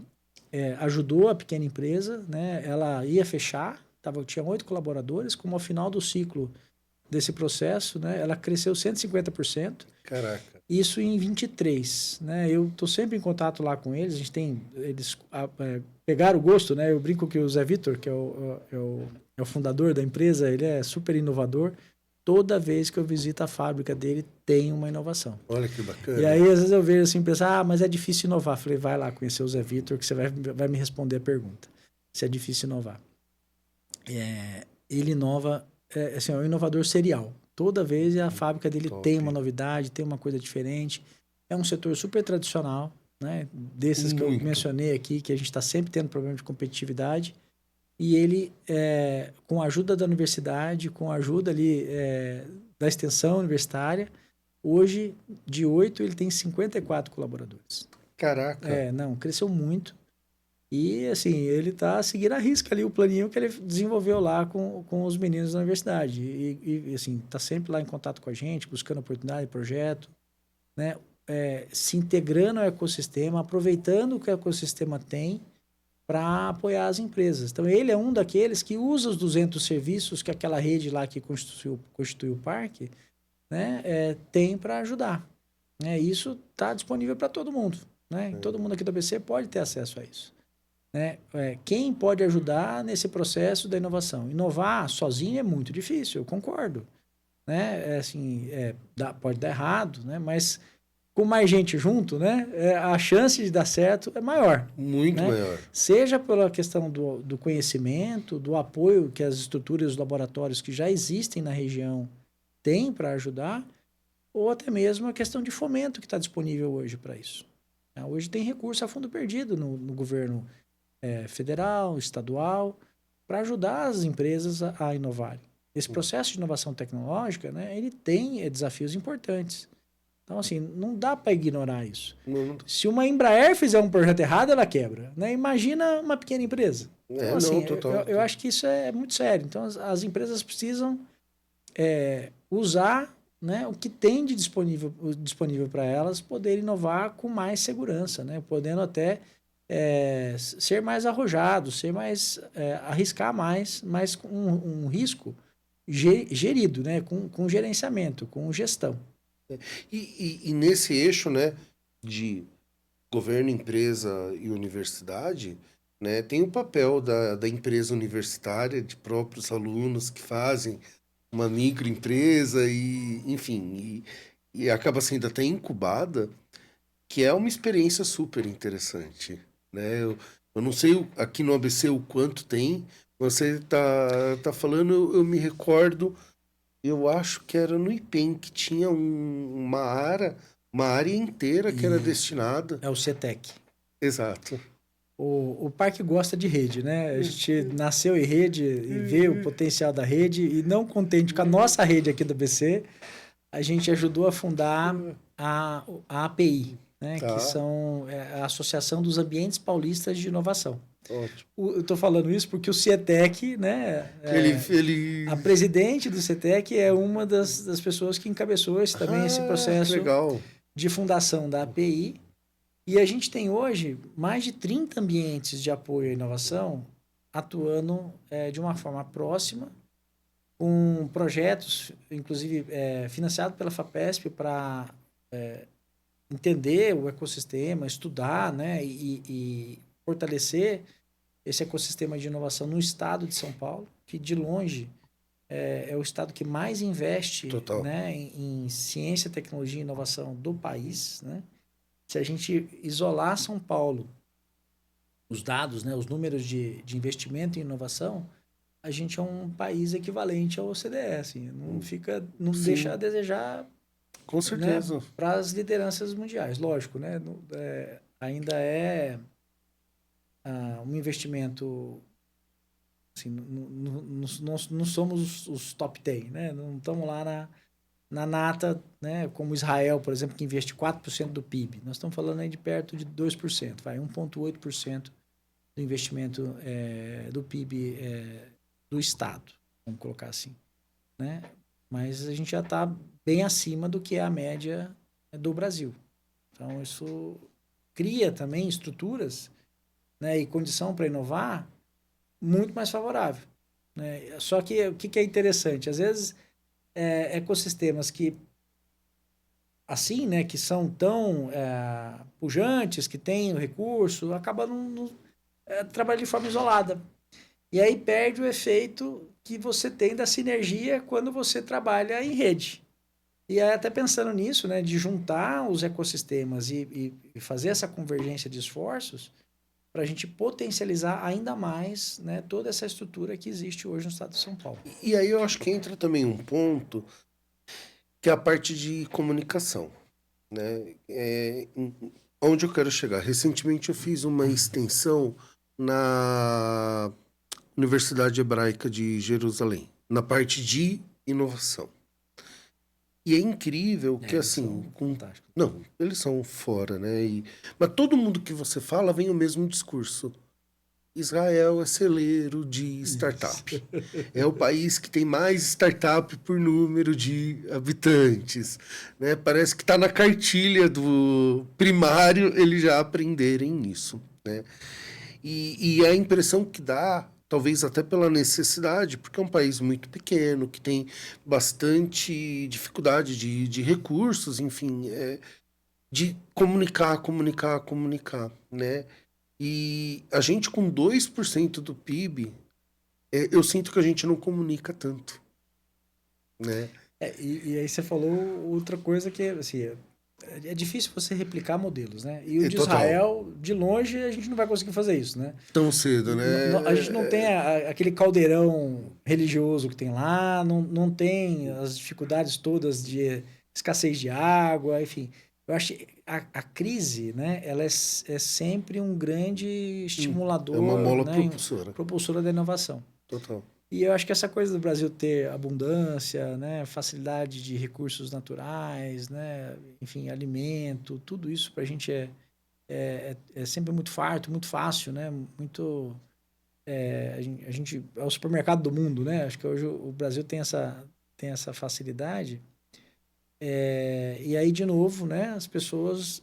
ajudou a pequena empresa, né, ela ia fechar, tinha 8 colaboradores, como ao final do ciclo desse processo, né, ela cresceu 150%. Caraca. Isso em 23, né? Eu estou sempre em contato lá com eles, eles pegaram o gosto, né? Eu brinco que o Zé Vitor, que é o fundador da empresa, ele é super inovador. Toda vez que eu visito a fábrica dele, tem uma inovação. Olha que bacana. E aí, às vezes eu vejo assim, pensar, mas é difícil inovar. Falei, vai lá conhecer o Zé Vitor, que você vai me responder a pergunta. Se é difícil inovar. Ele inova, assim, é um inovador serial. Toda vez a fábrica dele tem uma novidade, tem uma coisa diferente. É um setor super tradicional, né? Desses que eu mencionei aqui, que a gente está sempre tendo problema de competitividade. E ele, com a ajuda da universidade, com a ajuda ali da extensão universitária, hoje, de 8, ele tem 54 colaboradores. Caraca! Cresceu muito. E, assim, ele está seguindo à risca ali o planinho que ele desenvolveu lá com os meninos da universidade. E assim, está sempre lá em contato com a gente, buscando oportunidade, projeto, né? Se integrando ao ecossistema, aproveitando o que o ecossistema tem para apoiar as empresas. Então, ele é um daqueles que usa os 200 serviços que aquela rede lá que constitui o parque, né, tem para ajudar. Né? Isso está disponível para todo mundo. Né? Todo mundo aqui do ABC pode ter acesso a isso. Né? Quem pode ajudar nesse processo da inovação? Inovar sozinho é muito difícil, eu concordo. Né? Pode dar errado, né? Mas com mais gente junto, né? A chance de dar certo é maior. Muito maior. Seja pela questão do conhecimento, do apoio que as estruturas, os laboratórios que já existem na região têm para ajudar, ou até mesmo a questão de fomento que está disponível hoje para isso. Hoje tem recurso a fundo perdido no governo federal, estadual, para ajudar as empresas a inovarem. Esse processo de inovação tecnológica, né, ele tem desafios importantes. Então, assim, não dá para ignorar isso. Não. Se uma Embraer fizer um projeto errado, ela quebra. Né? Imagina uma pequena empresa. Então, assim, eu acho que isso é muito sério. Então, as empresas precisam usar, né, o que tem de disponível para elas, poder inovar com mais segurança, né? Podendo até ser mais arrojado, arriscar mais, mas com um risco gerido, né? Com gerenciamento, com gestão. E nesse eixo, né, de governo, empresa e universidade, né, tem o papel da empresa universitária, de próprios alunos que fazem uma microempresa e, enfim, e acaba sendo até incubada, que é uma experiência super interessante, né? Eu não sei aqui no ABC o quanto tem, você tá falando, eu me recordo, eu acho que era no IPEM, que tinha uma área inteira que era destinada. É o CETEC. Exato. O parque gosta de rede, né? A gente nasceu em rede e vê o potencial da rede, e não contente com a nossa rede aqui do BC, a gente ajudou a fundar a API, né? Que são a Associação dos Ambientes Paulistas de Inovação. Ótimo. Eu estou falando isso porque o CETEC, né? A presidente do CETEC é uma das pessoas que encabeçou esse processo de fundação da API. E a gente tem hoje mais de 30 ambientes de apoio à inovação atuando de uma forma próxima, com projetos, inclusive financiados pela FAPESP, para entender o ecossistema, estudar, né, e fortalecer esse ecossistema de inovação no estado de São Paulo, que de longe é o estado que mais investe, né, em ciência, tecnologia e inovação do país, né? Se a gente isolar São Paulo, os dados, né, os números de investimento em inovação, a gente é um país equivalente ao OCDE, assim, não deixa a desejar, com certeza, né, para as lideranças mundiais. Lógico, né, ainda um investimento, assim, não somos os top 10, né, não estamos lá na nata, né, como Israel, por exemplo, que investe 4% do PIB. Nós estamos falando aí de perto de 2%, 1,8% do investimento do PIB do Estado, vamos colocar assim. Né? Mas a gente já está bem acima do que é a média do Brasil. Então, isso cria também estruturas, né, e condição para inovar muito mais favorável. Né? Só que o que é interessante? Às vezes, ecossistemas que assim, né, que são tão pujantes, que têm o recurso, acabam trabalhando de forma isolada. E aí perde o efeito que você tem da sinergia quando você trabalha em rede. E aí, até pensando nisso, né, de juntar os ecossistemas e fazer essa convergência de esforços para a gente potencializar ainda mais, né, toda essa estrutura que existe hoje no estado de São Paulo. E aí eu acho que entra também um ponto que é a parte de comunicação, né? Onde eu quero chegar. Recentemente eu fiz uma extensão na Universidade Hebraica de Jerusalém, na parte de inovação. E é incrível que, assim... Não, eles são fora, né? Mas todo mundo que você fala vem o mesmo discurso. Israel é celeiro de startup. É o país que tem mais startup por número de habitantes. Né? Parece que está na cartilha do primário eles já aprenderem isso. Né? E a impressão que dá, talvez até pela necessidade, porque é um país muito pequeno, que tem bastante dificuldade de recursos, enfim, de comunicar, né? E a gente com 2% do PIB, eu sinto que a gente não comunica tanto, né? E aí você falou outra coisa que, assim, é difícil você replicar modelos, né? E o de Israel, de longe, a gente não vai conseguir fazer isso, né? Tão cedo, né? A gente não tem aquele caldeirão religioso que tem lá, não tem as dificuldades todas de escassez de água, enfim. Eu acho que a crise, né, ela é sempre um grande estimulador, é uma mola né, propulsora da inovação. Total. E eu acho que essa coisa do Brasil ter abundância, né, facilidade de recursos naturais, né, enfim, alimento, tudo isso para a gente é sempre muito farto, muito fácil, né, muito... a gente é o supermercado do mundo, né? Acho que hoje o Brasil tem essa facilidade. E aí, de novo, né, as pessoas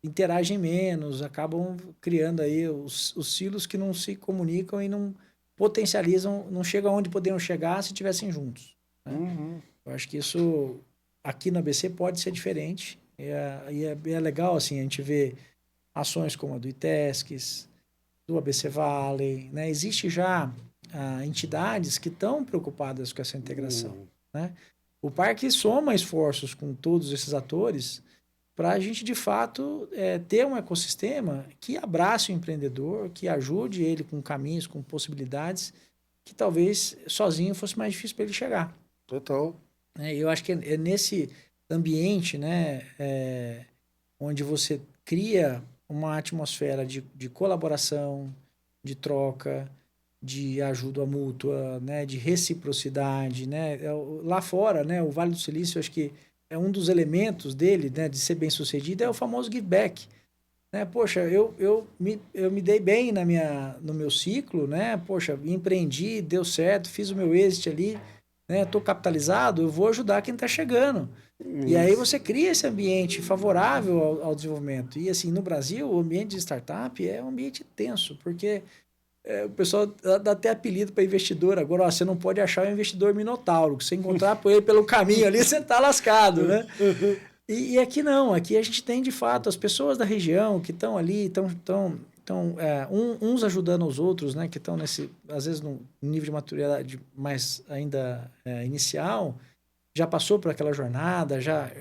interagem menos, acabam criando aí os silos que não se comunicam e não potencializam, não chegam onde poderiam chegar se estivessem juntos. Né? Uhum. Eu acho que isso aqui no ABC pode ser diferente. E é legal, assim, a gente ver ações como a do ITESCS, do ABC Valley, né? Existe já entidades que estão preocupadas com essa integração, né? O parque soma esforços com todos esses atores para a gente, de fato, ter um ecossistema que abrace o empreendedor, que ajude ele com caminhos, com possibilidades que talvez sozinho fosse mais difícil para ele chegar. Total. Eu acho que é nesse ambiente, né, onde você cria uma atmosfera de colaboração, de troca, de ajuda mútua, né, de reciprocidade, né? Lá fora, né, o Vale do Silício, acho que é um dos elementos dele, né, de ser bem sucedido, é o famoso give back. Né? Poxa, eu me dei bem no meu ciclo, né? Poxa, empreendi, deu certo, fiz o meu exit ali, né? Estou capitalizado, eu vou ajudar quem está chegando. E aí você cria esse ambiente favorável ao desenvolvimento. E assim, no Brasil, o ambiente de startup é um ambiente tenso, porque o pessoal dá até apelido para investidor. Agora, ó, você não pode achar um investidor minotauro, que você encontrar por ele pelo caminho ali, você está lascado, né? E aqui não, aqui a gente tem de fato as pessoas da região que estão ali, estão uns ajudando os outros, né? Que estão nesse, às vezes, num nível de maturidade mais ainda inicial, já passou por aquela jornada, já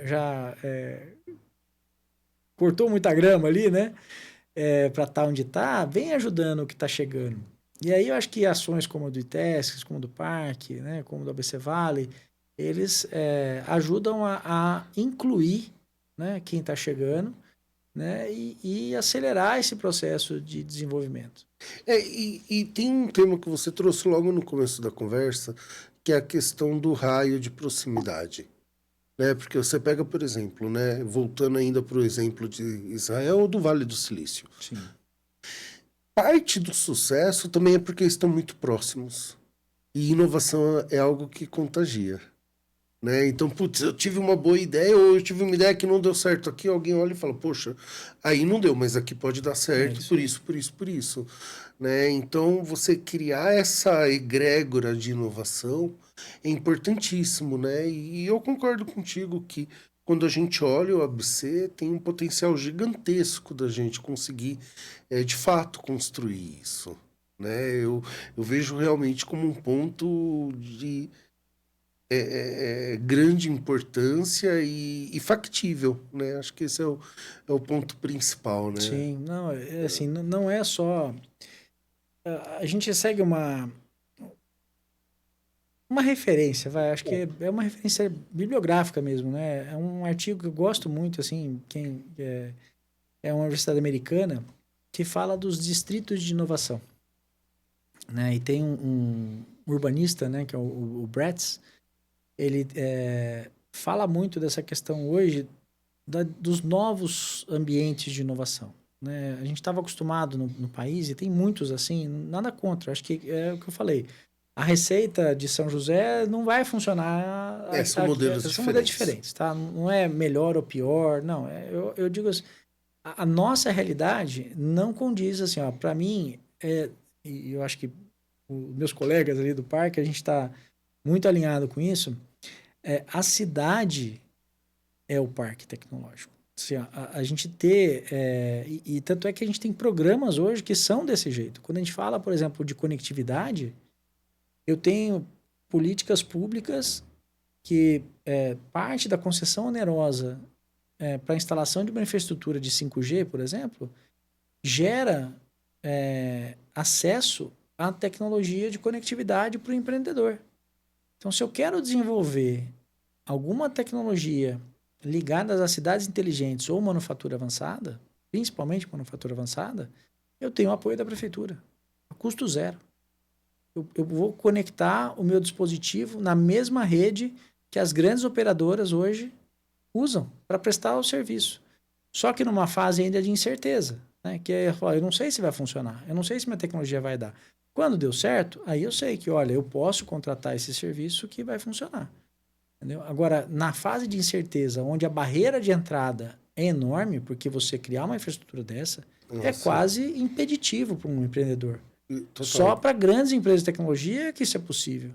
cortou muita grama ali, né? Para estar onde está, vem ajudando o que está chegando. E aí eu acho que ações como a do ITESC, como a do Parque, né? Como do ABC Valley, eles ajudam a incluir, né, quem está chegando, né, e acelerar esse processo de desenvolvimento. E tem um tema que você trouxe logo no começo da conversa, que é a questão do raio de proximidade. Né? Porque você pega, por exemplo, né, voltando ainda para o exemplo de Israel ou do Vale do Silício. Sim. Parte do sucesso também é porque estão muito próximos. E inovação é algo que contagia. Né? Então, putz, eu tive uma boa ideia, ou eu tive uma ideia que não deu certo aqui, alguém olha e fala, poxa, aí não deu, mas aqui pode dar certo, por isso, por isso, por isso. Né? Então, você criar essa egrégora de inovação é importantíssimo, né? E eu concordo contigo que quando a gente olha o ABC, tem um potencial gigantesco da gente conseguir, de fato, construir isso. Né? Eu vejo realmente como um ponto de grande importância e factível, né? Acho que esse é o ponto principal, né? Sim, não, assim, não é só... A gente segue uma referência, vai, acho que é uma referência bibliográfica mesmo, né? É um artigo que eu gosto muito, assim, é uma universidade americana que fala dos distritos de inovação, né? E tem um urbanista, né, que é o Bretz, ele fala muito dessa questão hoje dos novos ambientes de inovação. Né? A gente estava acostumado no país, e tem muitos assim, nada contra, acho que é o que eu falei. A receita de São José não vai funcionar. São modelos diferentes, tá? Não é melhor ou pior, não. Eu digo assim, a nossa realidade não condiz assim, ó. Para mim, e eu acho que os meus colegas ali do parque, a gente está muito alinhado com isso. A cidade é o parque tecnológico. Assim, a gente ter... e tanto é que a gente tem programas hoje que são desse jeito. Quando a gente fala, por exemplo, de conectividade, eu tenho políticas públicas que parte da concessão onerosa para a instalação de uma infraestrutura de 5G, por exemplo, gera acesso à tecnologia de conectividade para o empreendedor. Então, se eu quero desenvolver alguma tecnologia ligadas a cidades inteligentes ou manufatura avançada, principalmente manufatura avançada, eu tenho o apoio da prefeitura, a custo zero. Eu vou conectar o meu dispositivo na mesma rede que as grandes operadoras hoje usam para prestar o serviço. Só que numa fase ainda de incerteza, né? Que é, eu não sei se vai funcionar, eu não sei se minha tecnologia vai dar. Quando deu certo, aí eu sei que, olha, eu posso contratar esse serviço que vai funcionar. Entendeu? Agora, na fase de incerteza, onde a barreira de entrada é enorme, porque você criar uma infraestrutura dessa é quase impeditivo para um empreendedor. Total. Só para grandes empresas de tecnologia que isso é possível.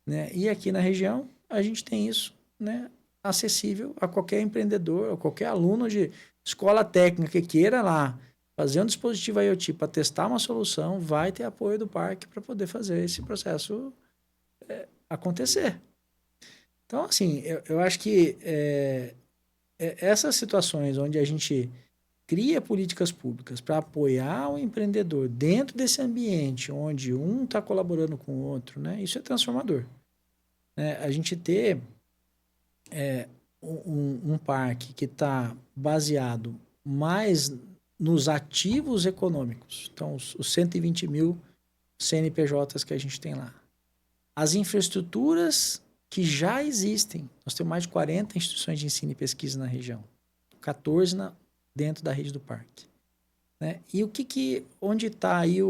Né? E aqui na região, a gente tem isso, né, acessível a qualquer empreendedor, a qualquer aluno de escola técnica que queira lá fazer um dispositivo IoT para testar uma solução, vai ter apoio do parque para poder fazer esse processo acontecer. Então, assim, eu acho que essas situações onde a gente cria políticas públicas para apoiar o empreendedor dentro desse ambiente onde um está colaborando com o outro, né? Isso é transformador. A gente ter um parque que está baseado mais nos ativos econômicos, então os 120 mil CNPJs que a gente tem lá, as infraestruturas que já existem, nós temos mais de 40 instituições de ensino e pesquisa na região, 14 dentro da rede do parque. Né? E onde está aí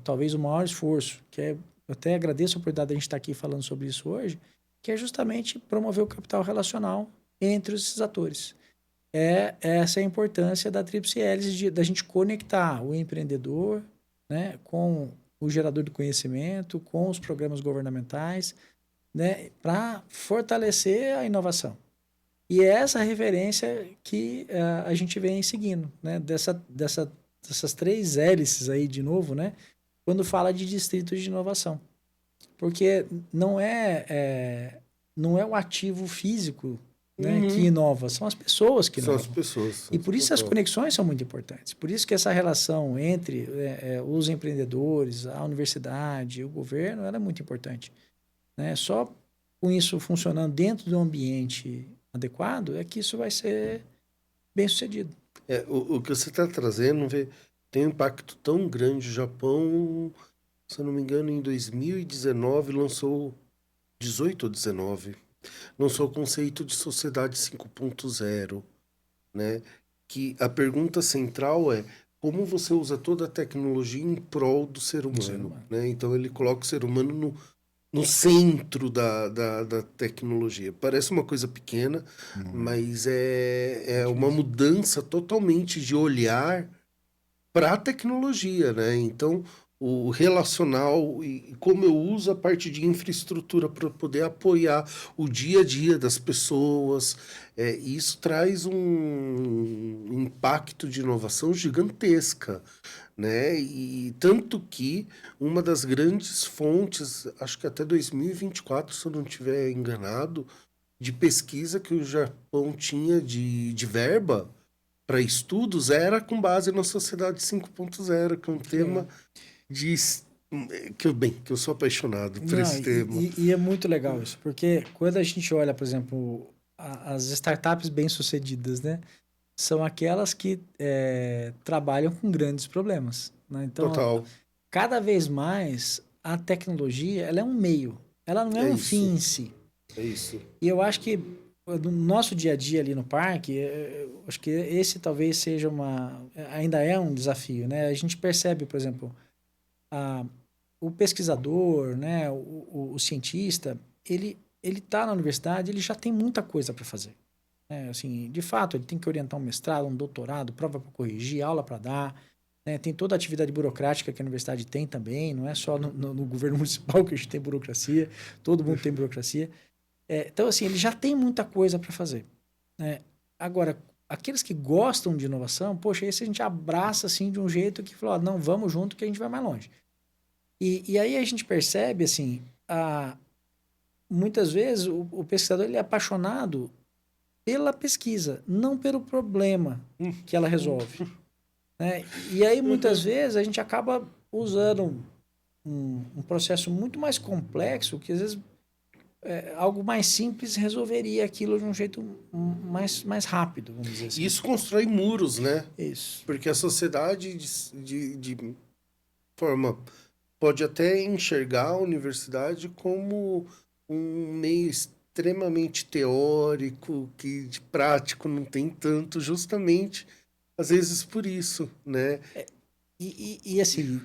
talvez o maior esforço, que eu até agradeço a oportunidade de a gente estar aqui falando sobre isso hoje, que é justamente promover o capital relacional entre esses atores. Essa é a importância da Tríplice Hélice, da gente conectar o empreendedor, né, com o gerador de conhecimento, com os programas governamentais, né, para fortalecer a inovação. E é essa referência que a gente vem seguindo, né, dessas 3 hélices aí de novo, né, quando fala de distritos de inovação. Porque não é o ativo físico, né, que inova, são as pessoas que inovam. São as pessoas. E por isso as conexões são muito importantes. Por isso que essa relação entre os empreendedores, a universidade, o governo, ela é muito importante. Né? Só com isso funcionando dentro de um ambiente adequado é que isso vai ser bem sucedido. O que você está trazendo tem um impacto tão grande. O Japão, se eu não me engano, em 2019 lançou 18 ou 19, lançou o conceito de sociedade 5.0, né? Que a pergunta central é como você usa toda a tecnologia em prol do ser humano, né? Então ele coloca o ser humano no centro da tecnologia. Parece uma coisa pequena, mas é uma mudança totalmente de olhar para a tecnologia, né? Então, o relacional e como eu uso a parte de infraestrutura para poder apoiar o dia a dia das pessoas, isso traz um impacto de inovação gigantesca, né? E tanto que uma das grandes fontes, acho que até 2024, se eu não estiver enganado, de pesquisa que o Japão tinha de verba para estudos era com base na Sociedade 5.0, que é um tema que eu sou apaixonado por esse tema. E é muito legal isso, porque quando a gente olha, por exemplo, as startups bem-sucedidas, né, são aquelas que trabalham com grandes problemas. Né? Então, Total. Cada vez mais, a tecnologia ela é um meio, ela não é um fim em si. É isso. E eu acho que no nosso dia a dia ali no parque, acho que esse talvez seja ainda é um desafio, né? A gente percebe, por exemplo, o pesquisador, né, o cientista, ele está na universidade, ele já tem muita coisa para fazer. Né? Assim, de fato, ele tem que orientar um mestrado, um doutorado, prova para corrigir, aula para dar. Né? Tem toda a atividade burocrática que a universidade tem também, não é só no governo municipal que a gente tem burocracia, todo mundo tem burocracia. Então, assim, ele já tem muita coisa para fazer. Né? Agora, aqueles que gostam de inovação, poxa, esse a gente abraça assim de um jeito que fala, não, vamos junto que a gente vai mais longe. E aí a gente percebe, assim, muitas vezes o pesquisador ele é apaixonado pela pesquisa, não pelo problema que ela resolve. Né? E aí, muitas vezes, a gente acaba usando um processo muito mais complexo, que às vezes algo mais simples resolveria aquilo de um jeito mais rápido, vamos dizer assim. Isso constrói muros, né? Isso. Porque a sociedade, de forma, pode até enxergar a universidade como um meio extremamente teórico, que de prático não tem tanto, justamente, às vezes por isso, né? E assim,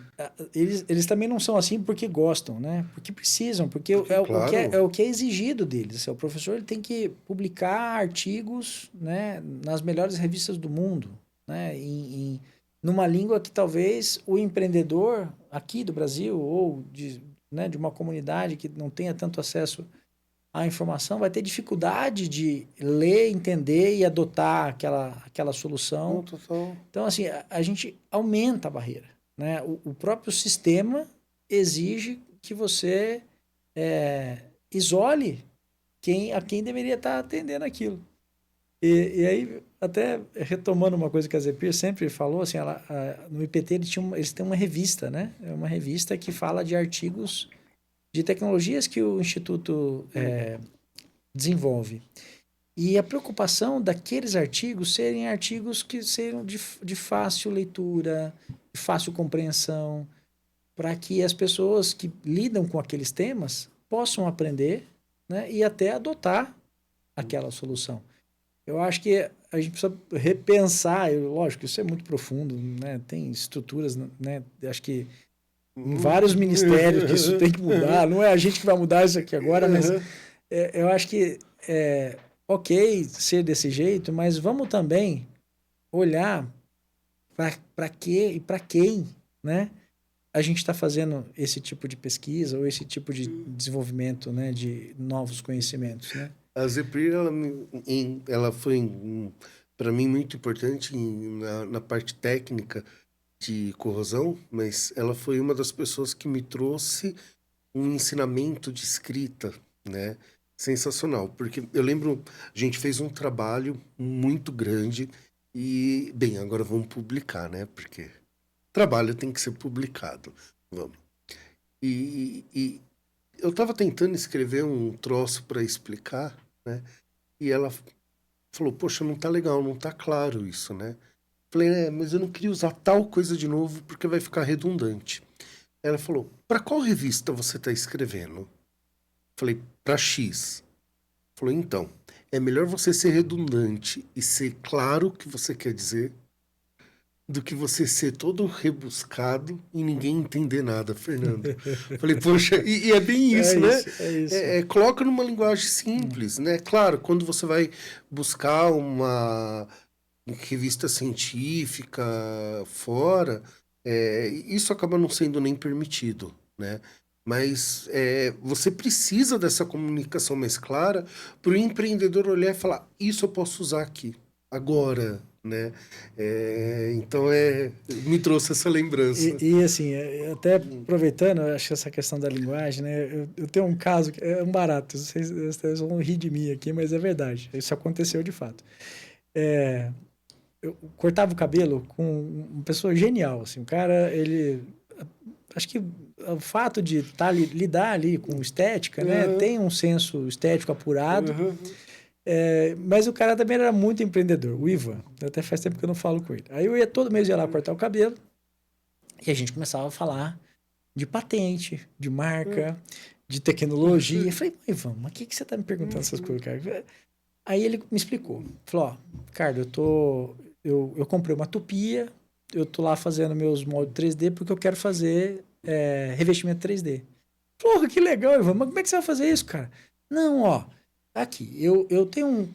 eles também não são assim porque gostam, né? Porque precisam, porque Claro. é o que é exigido deles. O professor ele tem que publicar artigos, né, nas melhores revistas do mundo, né? Numa língua que talvez o empreendedor aqui do Brasil ou de uma comunidade que não tenha tanto acesso à informação vai ter dificuldade de ler, entender e adotar aquela solução. Então, assim, a gente aumenta a barreira, né? O próprio sistema exige que você isole a quem deveria estar atendendo aquilo. E aí, até retomando uma coisa que a Zephyr sempre falou, assim, no IPT eles têm uma revista, né? É uma revista que fala de artigos de tecnologias que o Instituto desenvolve. E a preocupação daqueles artigos serem artigos que sejam de fácil leitura, de fácil compreensão, para que as pessoas que lidam com aqueles temas possam aprender, né, e até adotar aquela solução. Eu acho que a gente precisa repensar, lógico, isso é muito profundo, né, tem estruturas, né, acho que em vários ministérios que isso tem que mudar, não é a gente que vai mudar isso aqui agora, mas eu acho que ok ser desse jeito, mas vamos também olhar para que e para quem, né, a gente está fazendo esse tipo de pesquisa ou esse tipo de desenvolvimento, né, de novos conhecimentos, né? A Zephyr, ela foi, para mim, muito importante na parte técnica de corrosão, mas ela foi uma das pessoas que me trouxe um ensinamento de escrita, né? Sensacional, porque eu lembro, a gente fez um trabalho muito grande e, bem, agora vamos publicar, né? Porque trabalho tem que ser publicado, vamos. E eu estava tentando escrever um troço para explicar, né? E ela falou, poxa, não tá legal, não tá claro isso, né? Falei, mas eu não queria usar tal coisa de novo porque vai ficar redundante. Ela falou, para qual revista você está escrevendo? Falei, para X. Falou, então, é melhor você ser redundante e ser claro o que você quer dizer do que você ser todo rebuscado e ninguém entender nada, Fernando. Falei, poxa, e é bem isso, né? É isso. Coloca numa linguagem simples, né? Claro, quando você vai buscar uma revista científica fora, isso acaba não sendo nem permitido, né? Mas você precisa dessa comunicação mais clara para o empreendedor olhar e falar, isso eu posso usar aqui, agora, né? Então, me trouxe essa lembrança. E assim, até aproveitando, acho que essa questão da linguagem, né? Eu tenho um caso, é um barato, vocês vão rir de mim aqui, mas é verdade, isso aconteceu de fato. Eu cortava o cabelo com uma pessoa genial, assim, o cara, ele... Acho que o fato de lidar ali com estética, né? Tem um senso estético apurado, mas o cara também era muito empreendedor, o Ivan. Até faz tempo que eu não falo com ele. Aí eu ia todo mês lá cortar o cabelo e a gente começava a falar de patente, de marca, de tecnologia. Eu falei, Ivan, mas o que você está me perguntando essas coisas, cara? Aí ele me explicou. Falou, ó, Ricardo, eu comprei uma tupia, eu tô lá fazendo meus moldes 3D porque eu quero fazer revestimento 3D. Porra, que legal, Ivan, mas como é que você vai fazer isso, cara? Não, ó, aqui, eu tenho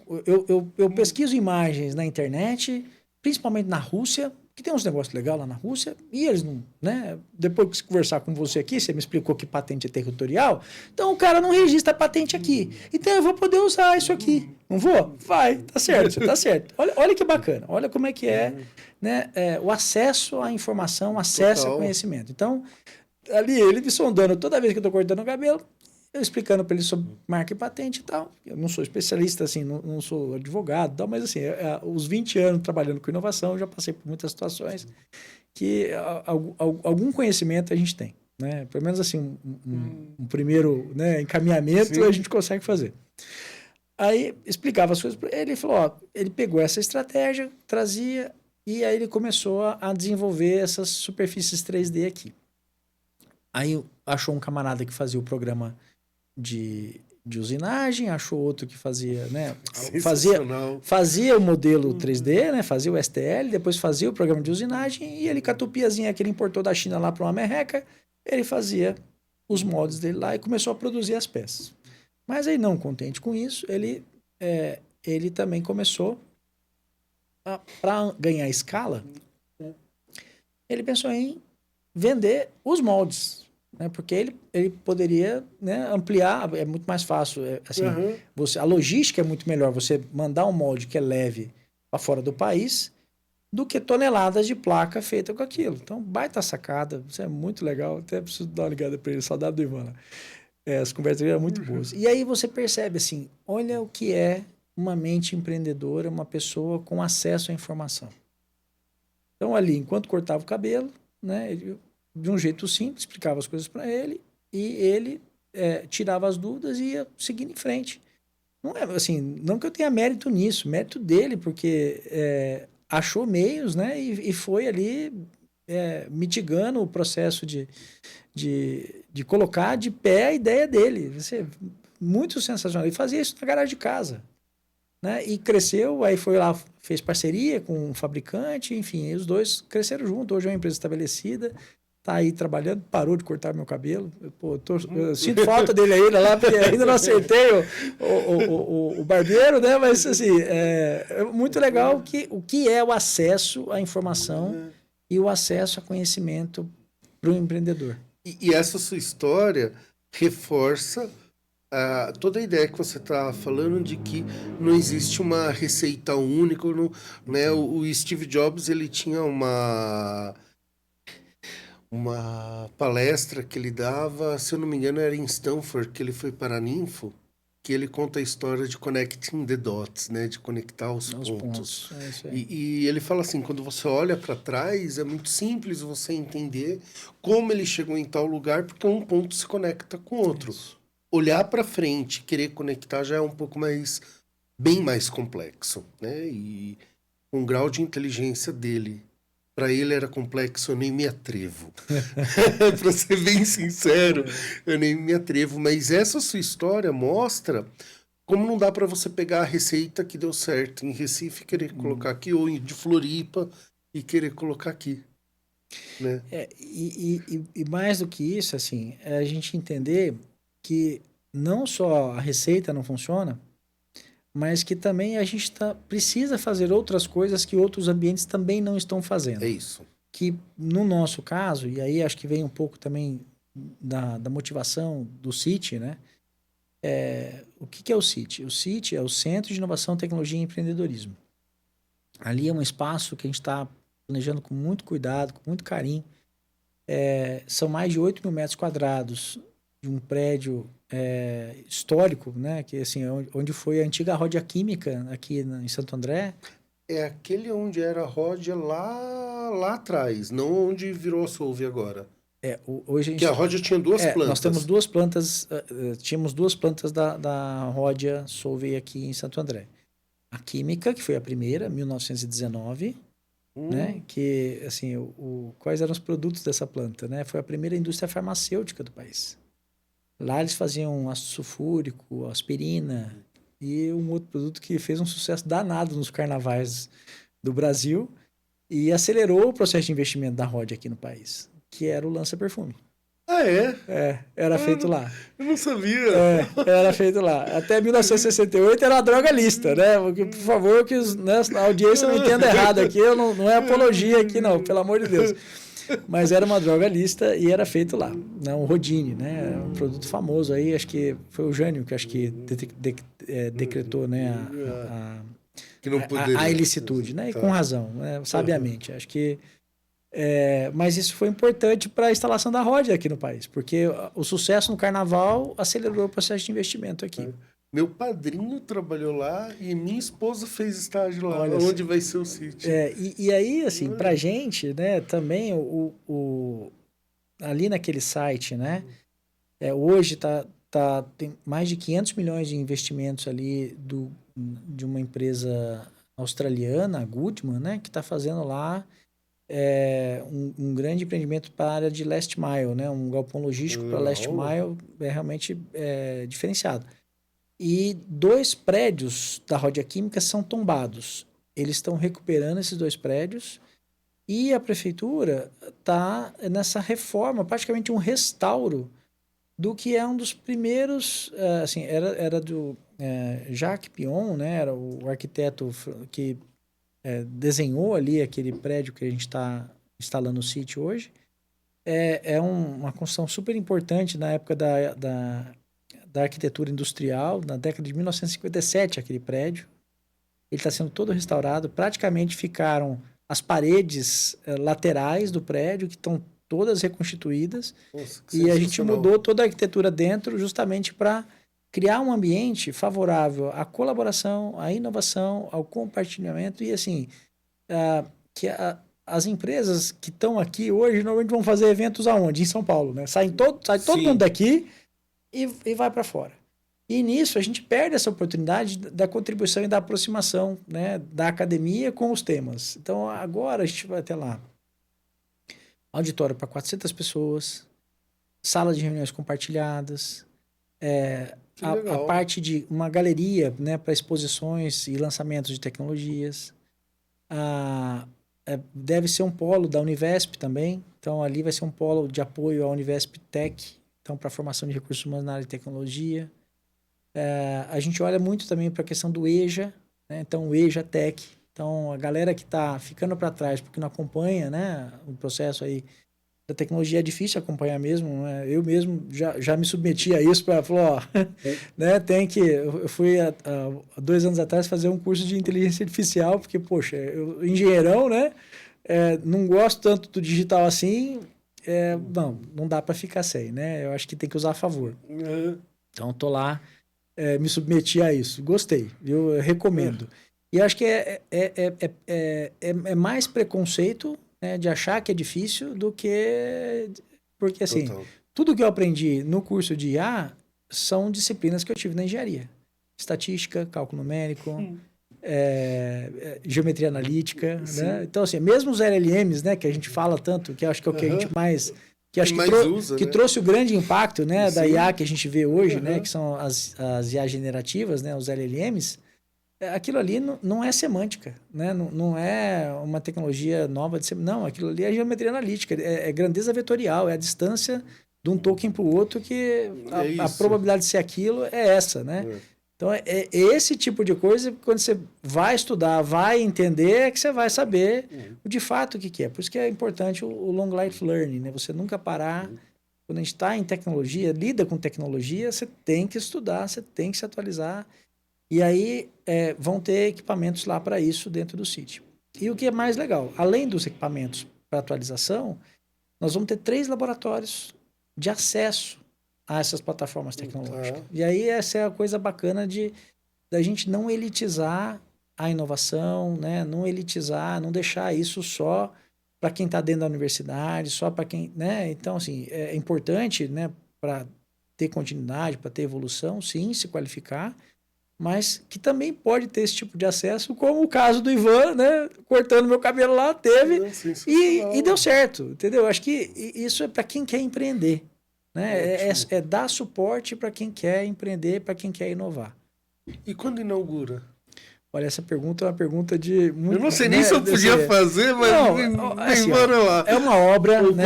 eu pesquiso imagens na internet, principalmente na Rússia, que tem uns negócios legais lá na Rússia, e eles não, né? Depois que conversar com você aqui, você me explicou que patente é territorial, então o cara não registra a patente aqui. Então eu vou poder usar isso aqui. Não vou? Vai, tá certo, você tá certo. Olha que bacana, olha como é que né? O acesso à informação, acesso ao conhecimento. Então, ali ele me sondando toda vez que eu tô cortando o cabelo, eu explicando para ele sobre marca e patente e tal. Eu não sou especialista, assim, não sou advogado e tal, mas assim, os 20 anos trabalhando com inovação, eu já passei por muitas situações que algum conhecimento a gente tem. né? Pelo menos assim, um primeiro, né, encaminhamento. Sim. A gente consegue fazer. Aí explicava as coisas para ele, falou, ó, ele pegou essa estratégia, trazia, e aí ele começou a desenvolver essas superfícies 3D aqui. Aí achou um camarada que fazia o programa de usinagem, achou outro que fazia, né? Fazia o modelo 3D, né? Fazia o STL, depois fazia o programa de usinagem, e ele com a tupiazinha que ele importou da China lá para uma merreca, ele fazia os moldes dele lá e começou a produzir as peças. Mas aí, não contente com isso, ele também começou, para ganhar escala, ele pensou em vender os moldes, né? Porque ele poderia, né, ampliar, é muito mais fácil. Assim, a logística é muito melhor você mandar um molde que é leve para fora do país do que toneladas de placa feita com aquilo. Então, baita sacada, isso é muito legal. Até preciso dar uma ligada para ele, saudade do Ivan lá. As conversas eram muito boas. E aí você percebe assim, olha o que é uma mente empreendedora, uma pessoa com acesso à informação. Então ali, enquanto cortava o cabelo, né, ele, de um jeito simples, explicava as coisas para ele e ele tirava as dúvidas e ia seguindo em frente. Não é assim, não que eu tenha mérito nisso, mérito dele, porque achou meios, né, e foi ali mitigando o processo de colocar de pé a ideia dele. Você, muito sensacional. Ele fazia isso na garagem de casa, né? E cresceu, aí foi lá, fez parceria com um fabricante, enfim, os dois cresceram junto. Hoje é uma empresa estabelecida, tá aí trabalhando, parou de cortar meu cabelo. Eu sinto falta dele ainda lá, porque ainda não acertei o barbeiro, né? Mas assim, é muito legal o que é o acesso à informação e o acesso a conhecimento para o empreendedor. E essa sua história reforça toda a ideia que você está falando de que não existe uma receita única. Não, né? O Steve Jobs, ele tinha uma palestra que ele dava, se eu não me engano, era em Stanford, que ele foi para a Ninfo, que ele conta a história de connecting the dots, né? De conectar os pontos. E ele fala assim, quando você olha para trás, é muito simples você entender como ele chegou em tal lugar, porque um ponto se conecta com o outro. Isso. Olhar para frente, querer conectar já é um pouco bem mais complexo, né? E com o grau de inteligência dele, para ele era complexo, eu nem me atrevo. Para ser bem sincero, eu nem me atrevo. Mas essa sua história mostra como não dá para você pegar a receita que deu certo em Recife e querer colocar aqui, ou de Floripa e querer colocar aqui. Né? E mais do que isso, assim, é a gente entender que não só a receita não funciona, mas que também a gente precisa fazer outras coisas que outros ambientes também não estão fazendo. É isso. Que no nosso caso, e aí acho que vem um pouco também da motivação do CIT, né? O que é o CIT? O CIT é o Centro de Inovação, Tecnologia e Empreendedorismo. Ali é um espaço que a gente está planejando com muito cuidado, com muito carinho. São mais de 8 mil metros quadrados de um prédio histórico, né? Que, assim, onde foi a antiga Ródia Química, aqui em Santo André. É aquele onde era a Ródia lá atrás, não onde virou a Solve agora. Hoje a Ródia tinha duas plantas. Nós temos duas plantas, tínhamos duas plantas da Ródia Solve aqui em Santo André. A Química, que foi a primeira, 1919, né? Que, assim, quais eram os produtos dessa planta, né? Foi a primeira indústria farmacêutica do país. Lá eles faziam ácido sulfúrico, aspirina e um outro produto que fez um sucesso danado nos carnavais do Brasil e acelerou o processo de investimento da Ródia aqui no país, que era o lança-perfume. Ah, é? Era feito lá. Eu não sabia. Era feito lá. Até 1968 era uma droga lista, né? Porque, por favor, que a audiência não entenda errado aqui, não é apologia aqui não, pelo amor de Deus. Mas era uma droga lista e era feito lá, né? Um Rodine, né? Um produto famoso aí, acho que foi o Jânio que acho que decretou, né? A ilicitude, né? E com razão, né? Sabiamente. Acho que mas isso foi importante para a instalação da Ródia aqui no país, porque o sucesso no carnaval acelerou o processo de investimento aqui. Meu padrinho trabalhou lá e minha esposa fez estágio lá, onde vai ser o sítio. E aí, assim, pra gente, né, também ali naquele site, né? Hoje tem mais de 500 milhões de investimentos ali de uma empresa australiana, a Goodman, né? Que está fazendo lá um grande empreendimento para a área de last mile, né? Um galpão logístico para last mile realmente diferenciado. E 2 prédios da Rodia Química são tombados. Eles estão recuperando esses 2 prédios e a prefeitura está nessa reforma, praticamente um restauro do que é um dos primeiros, assim, era do Jacques Pion, né? Era o arquiteto que desenhou ali aquele prédio que a gente está instalando no sítio hoje. Uma construção super importante na época da arquitetura industrial, na década de 1957, aquele prédio. Ele está sendo todo restaurado. Praticamente ficaram as paredes laterais do prédio, que estão todas reconstituídas. Nossa, e a gente mudou toda a arquitetura dentro justamente para criar um ambiente favorável à colaboração, à inovação, ao compartilhamento e assim, as empresas que estão aqui hoje normalmente vão fazer eventos aonde? Em São Paulo, né? Sai todo mundo daqui e vai para fora. E nisso a gente perde essa oportunidade da contribuição e da aproximação, né, da academia com os temas. Então agora a gente vai ter lá auditório para 400 pessoas, sala de reuniões compartilhadas, a parte de uma galeria, né, para exposições e lançamentos de tecnologias. Deve ser um polo da Univesp também. Então, ali vai ser um polo de apoio à Univesp Tech, então, para a formação de recursos humanos na área de tecnologia. A gente olha muito também para a questão do EJA, né? Então, o EJA Tech. Então, a galera que está ficando para trás porque não acompanha, né, o processo aí da tecnologia é difícil acompanhar mesmo, né? Eu mesmo já me submeti a isso para falar, né, eu fui há 2 anos atrás fazer um curso de inteligência artificial, porque, poxa, eu engenheirão, né, não gosto tanto do digital assim, não dá para ficar sem, né, eu acho que tem que usar a favor. Então, tô lá, me submeti a isso, gostei, eu recomendo. E acho que é mais preconceito, né, de achar que é difícil do que... Porque, assim, tudo que eu aprendi no curso de IA são disciplinas que eu tive na engenharia. Estatística, cálculo numérico, geometria analítica, né? Então, assim, mesmo os LLMs, né, que a gente fala tanto, que acho que é o que a gente mais... Que acho que trouxe o grande impacto, né, da IA que a gente vê hoje, né, que são as IA generativas, né, os LLMs. Aquilo ali não é semântica, né? Não é uma tecnologia nova não, aquilo ali é geometria analítica, é grandeza vetorial, é a distância de um token para o outro que a probabilidade de ser aquilo é essa, né? Então, é esse tipo de coisa que quando você vai estudar, vai entender, é que você vai saber de fato o que é. Por isso que é importante o long life learning, né? Você nunca parar. Quando a gente está em tecnologia, lida com tecnologia, você tem que estudar, você tem que se atualizar. E aí vão ter equipamentos lá para isso dentro do sítio. E o que é mais legal, além dos equipamentos para atualização, nós vamos ter 3 laboratórios de acesso a essas plataformas tecnológicas. E aí essa é a coisa bacana da gente não elitizar a inovação, né? Não elitizar, não deixar isso só para quem está dentro da universidade, só para quem... né? Então, assim, é importante, né, para ter continuidade, para ter evolução, sim, se qualificar, mas que também pode ter esse tipo de acesso, como o caso do Ivan, né, cortando meu cabelo lá, teve e deu certo, entendeu? Acho que isso é para quem quer empreender, né? É dar suporte para quem quer empreender, para quem quer inovar. E quando inaugura? Olha, essa pergunta é uma pergunta de... muito, eu não sei nem se eu podia fazer, mas assim, bora lá. É uma obra, né?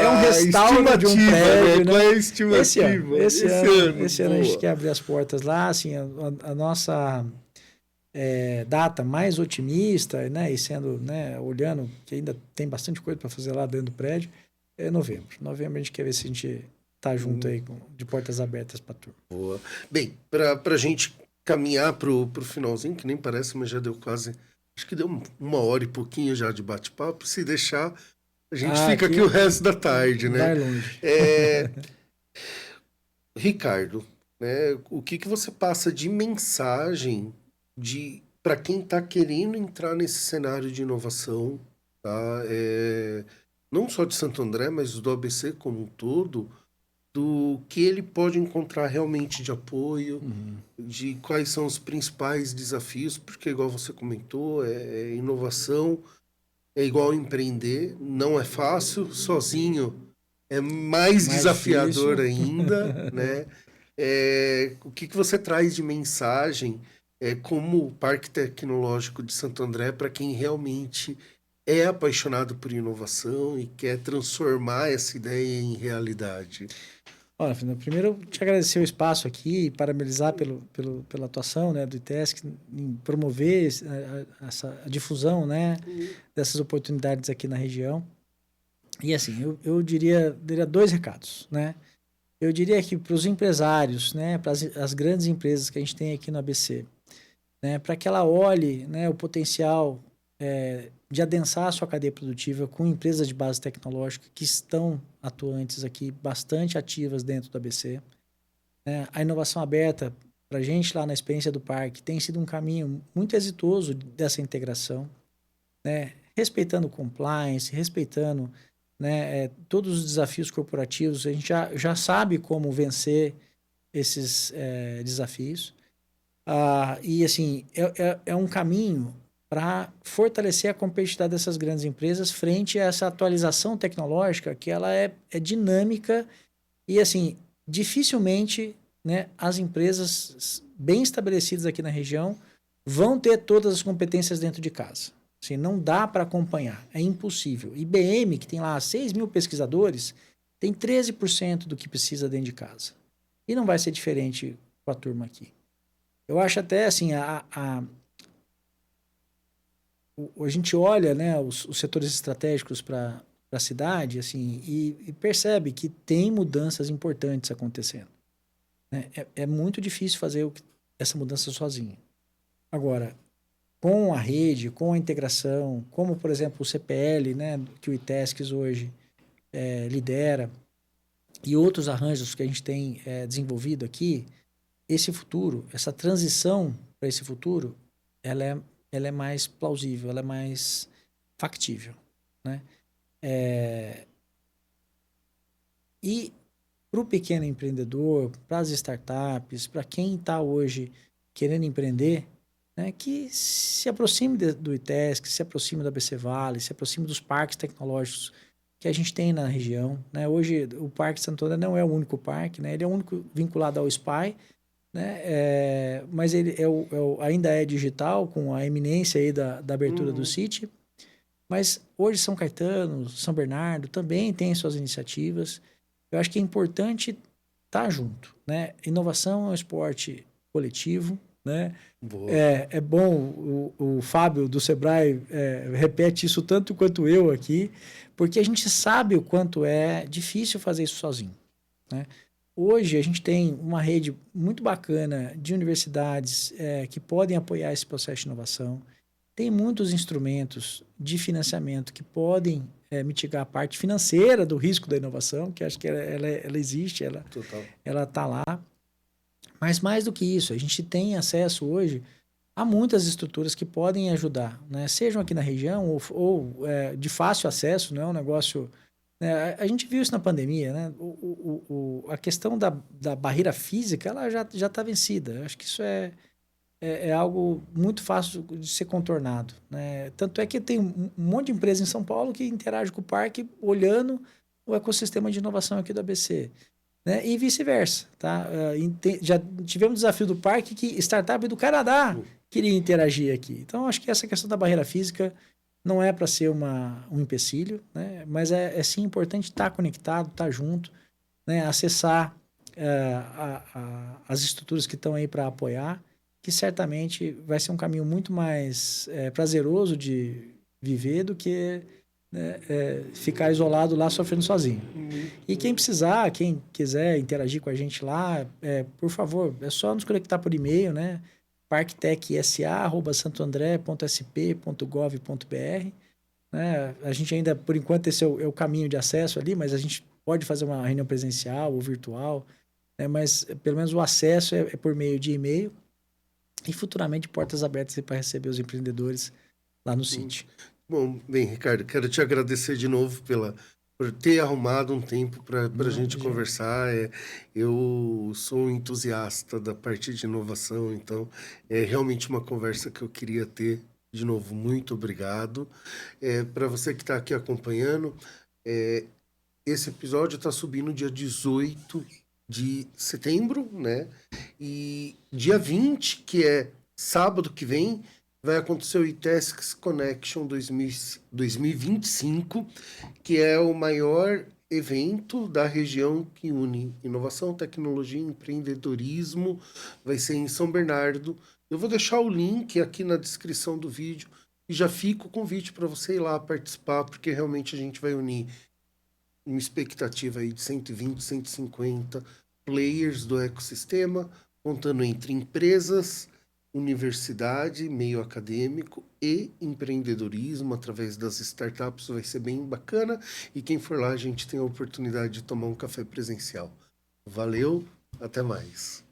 É um restauro de um prédio. Qual é a estimativa? Esse ano a gente quer abrir as portas lá. Assim, a nossa data mais otimista, né? E sendo, né, olhando que ainda tem bastante coisa para fazer lá dentro do prédio, é novembro. Novembro a gente quer ver se a gente tá junto aí de portas abertas para a turma. Boa. Bem, para a gente caminhar pro finalzinho, que nem parece, mas já deu quase... Acho que deu 1 hora e pouquinho já de bate-papo. Se deixar, a gente fica aqui o resto da tarde, né? Vai longe. Ricardo, né, o que você passa de mensagem para quem está querendo entrar nesse cenário de inovação, tá? não só de Santo André, mas do ABC como um todo, do que ele pode encontrar realmente de apoio, de quais são os principais desafios, porque, igual você comentou, é inovação, é igual empreender, não é fácil, sozinho é mais desafiador difícil. ainda, né? O que você traz de mensagem como Parque Tecnológico de Santo André para quem realmente é apaixonado por inovação e quer transformar essa ideia em realidade? Olha, Fernando, primeiro eu te agradecer o espaço aqui e parabenizar pela atuação, né, do ITESC em promover a difusão, né, dessas oportunidades aqui na região. E assim, eu diria 2 recados, né? Eu diria que para os empresários, né, para as grandes empresas que a gente tem aqui no ABC, né, para que ela olhe, né, o potencial de adensar a sua cadeia produtiva com empresas de base tecnológica que estão atuantes aqui, bastante ativas dentro do ABC. Né? A inovação aberta, para a gente lá na experiência do parque, tem sido um caminho muito exitoso dessa integração, né? Respeitando o compliance, respeitando, né, todos os desafios corporativos. A gente já sabe como vencer esses desafios. E assim, é um caminho para fortalecer a competitividade dessas grandes empresas frente a essa atualização tecnológica que ela é dinâmica e assim, dificilmente, né, as empresas bem estabelecidas aqui na região vão ter todas as competências dentro de casa. Assim, não dá para acompanhar, é impossível. IBM, que tem lá 6 mil pesquisadores, tem 13% do que precisa dentro de casa. E não vai ser diferente com a turma aqui. Eu acho até assim, a gente olha, né, os setores estratégicos para a cidade assim, e percebe que tem mudanças importantes acontecendo. Né? É muito difícil fazer essa mudança sozinho. Agora, com a rede, com a integração, como, por exemplo, o CPL, né, que o ITESC hoje lidera, e outros arranjos que a gente tem desenvolvido aqui, esse futuro, essa transição para esse futuro, ela é mais plausível, ela é mais factível, né? E para o pequeno empreendedor, para as startups, para quem está hoje querendo empreender, né, que se aproxime do ITESC, se aproxime da BC Vale, se aproxime dos parques tecnológicos que a gente tem na região. Né? Hoje, o Parque Santo André não é o único parque, né? Ele é o único vinculado ao SPY, né? Mas ele ainda é digital, com a eminência aí da abertura do City. Mas hoje São Caetano, São Bernardo também tem suas iniciativas. Eu acho que é importante estar junto. Né? Inovação é um esporte coletivo. Né? É bom, o Fábio do Sebrae repete isso tanto quanto eu aqui, porque a gente sabe o quanto é difícil fazer isso sozinho. Né? Hoje a gente tem uma rede muito bacana de universidades que podem apoiar esse processo de inovação. Tem muitos instrumentos de financiamento que podem mitigar a parte financeira do risco da inovação, que acho que ela existe, ela está lá. Mas mais do que isso, a gente tem acesso hoje a muitas estruturas que podem ajudar, né? Sejam aqui na região ou de fácil acesso, não é um negócio... Né? A gente viu isso na pandemia, né? A questão da barreira física ela já está vencida. Eu acho que isso é algo muito fácil de ser contornado. Né? Tanto é que tem um monte de empresa em São Paulo que interage com o parque olhando o ecossistema de inovação aqui do ABC. Né? E vice-versa. Tá? Já tivemos o desafio do parque que startup do Canadá queria interagir aqui. Então, acho que essa questão da barreira física não é para ser um empecilho, né? Mas é sim importante estar conectado, estar junto, né? Acessar as estruturas que estão aí para apoiar, que certamente vai ser um caminho muito mais prazeroso de viver do que ficar isolado lá sofrendo sozinho. E quem precisar, quem quiser interagir com a gente lá, por favor, é só nos conectar por e-mail, né? parktechsa@santoandré.sp.gov.br. Né? A gente ainda, por enquanto, esse é o caminho de acesso ali, mas a gente pode fazer uma reunião presencial ou virtual, né? Mas pelo menos o acesso é por meio de e-mail e futuramente portas abertas para receber os empreendedores lá no sítio. Bom, bem, Ricardo, quero te agradecer de novo por ter arrumado um tempo para a gente conversar. Eu sou um entusiasta da parte de inovação, então é realmente uma conversa que eu queria ter. De novo, muito obrigado. Para você que está aqui acompanhando, esse episódio está subindo dia 18 de setembro, né? E dia 20, que é sábado que vem, vai acontecer o iTasks Connection 2025, que é o maior evento da região que une inovação, tecnologia e empreendedorismo. Vai ser em São Bernardo. Eu vou deixar o link aqui na descrição do vídeo e já fica o convite para você ir lá participar, porque realmente a gente vai unir uma expectativa aí de 120, 150 players do ecossistema, contando entre empresas, universidade, meio acadêmico e empreendedorismo através das startups. Vai ser bem bacana, e quem for lá a gente tem a oportunidade de tomar um café presencial. Valeu, até mais.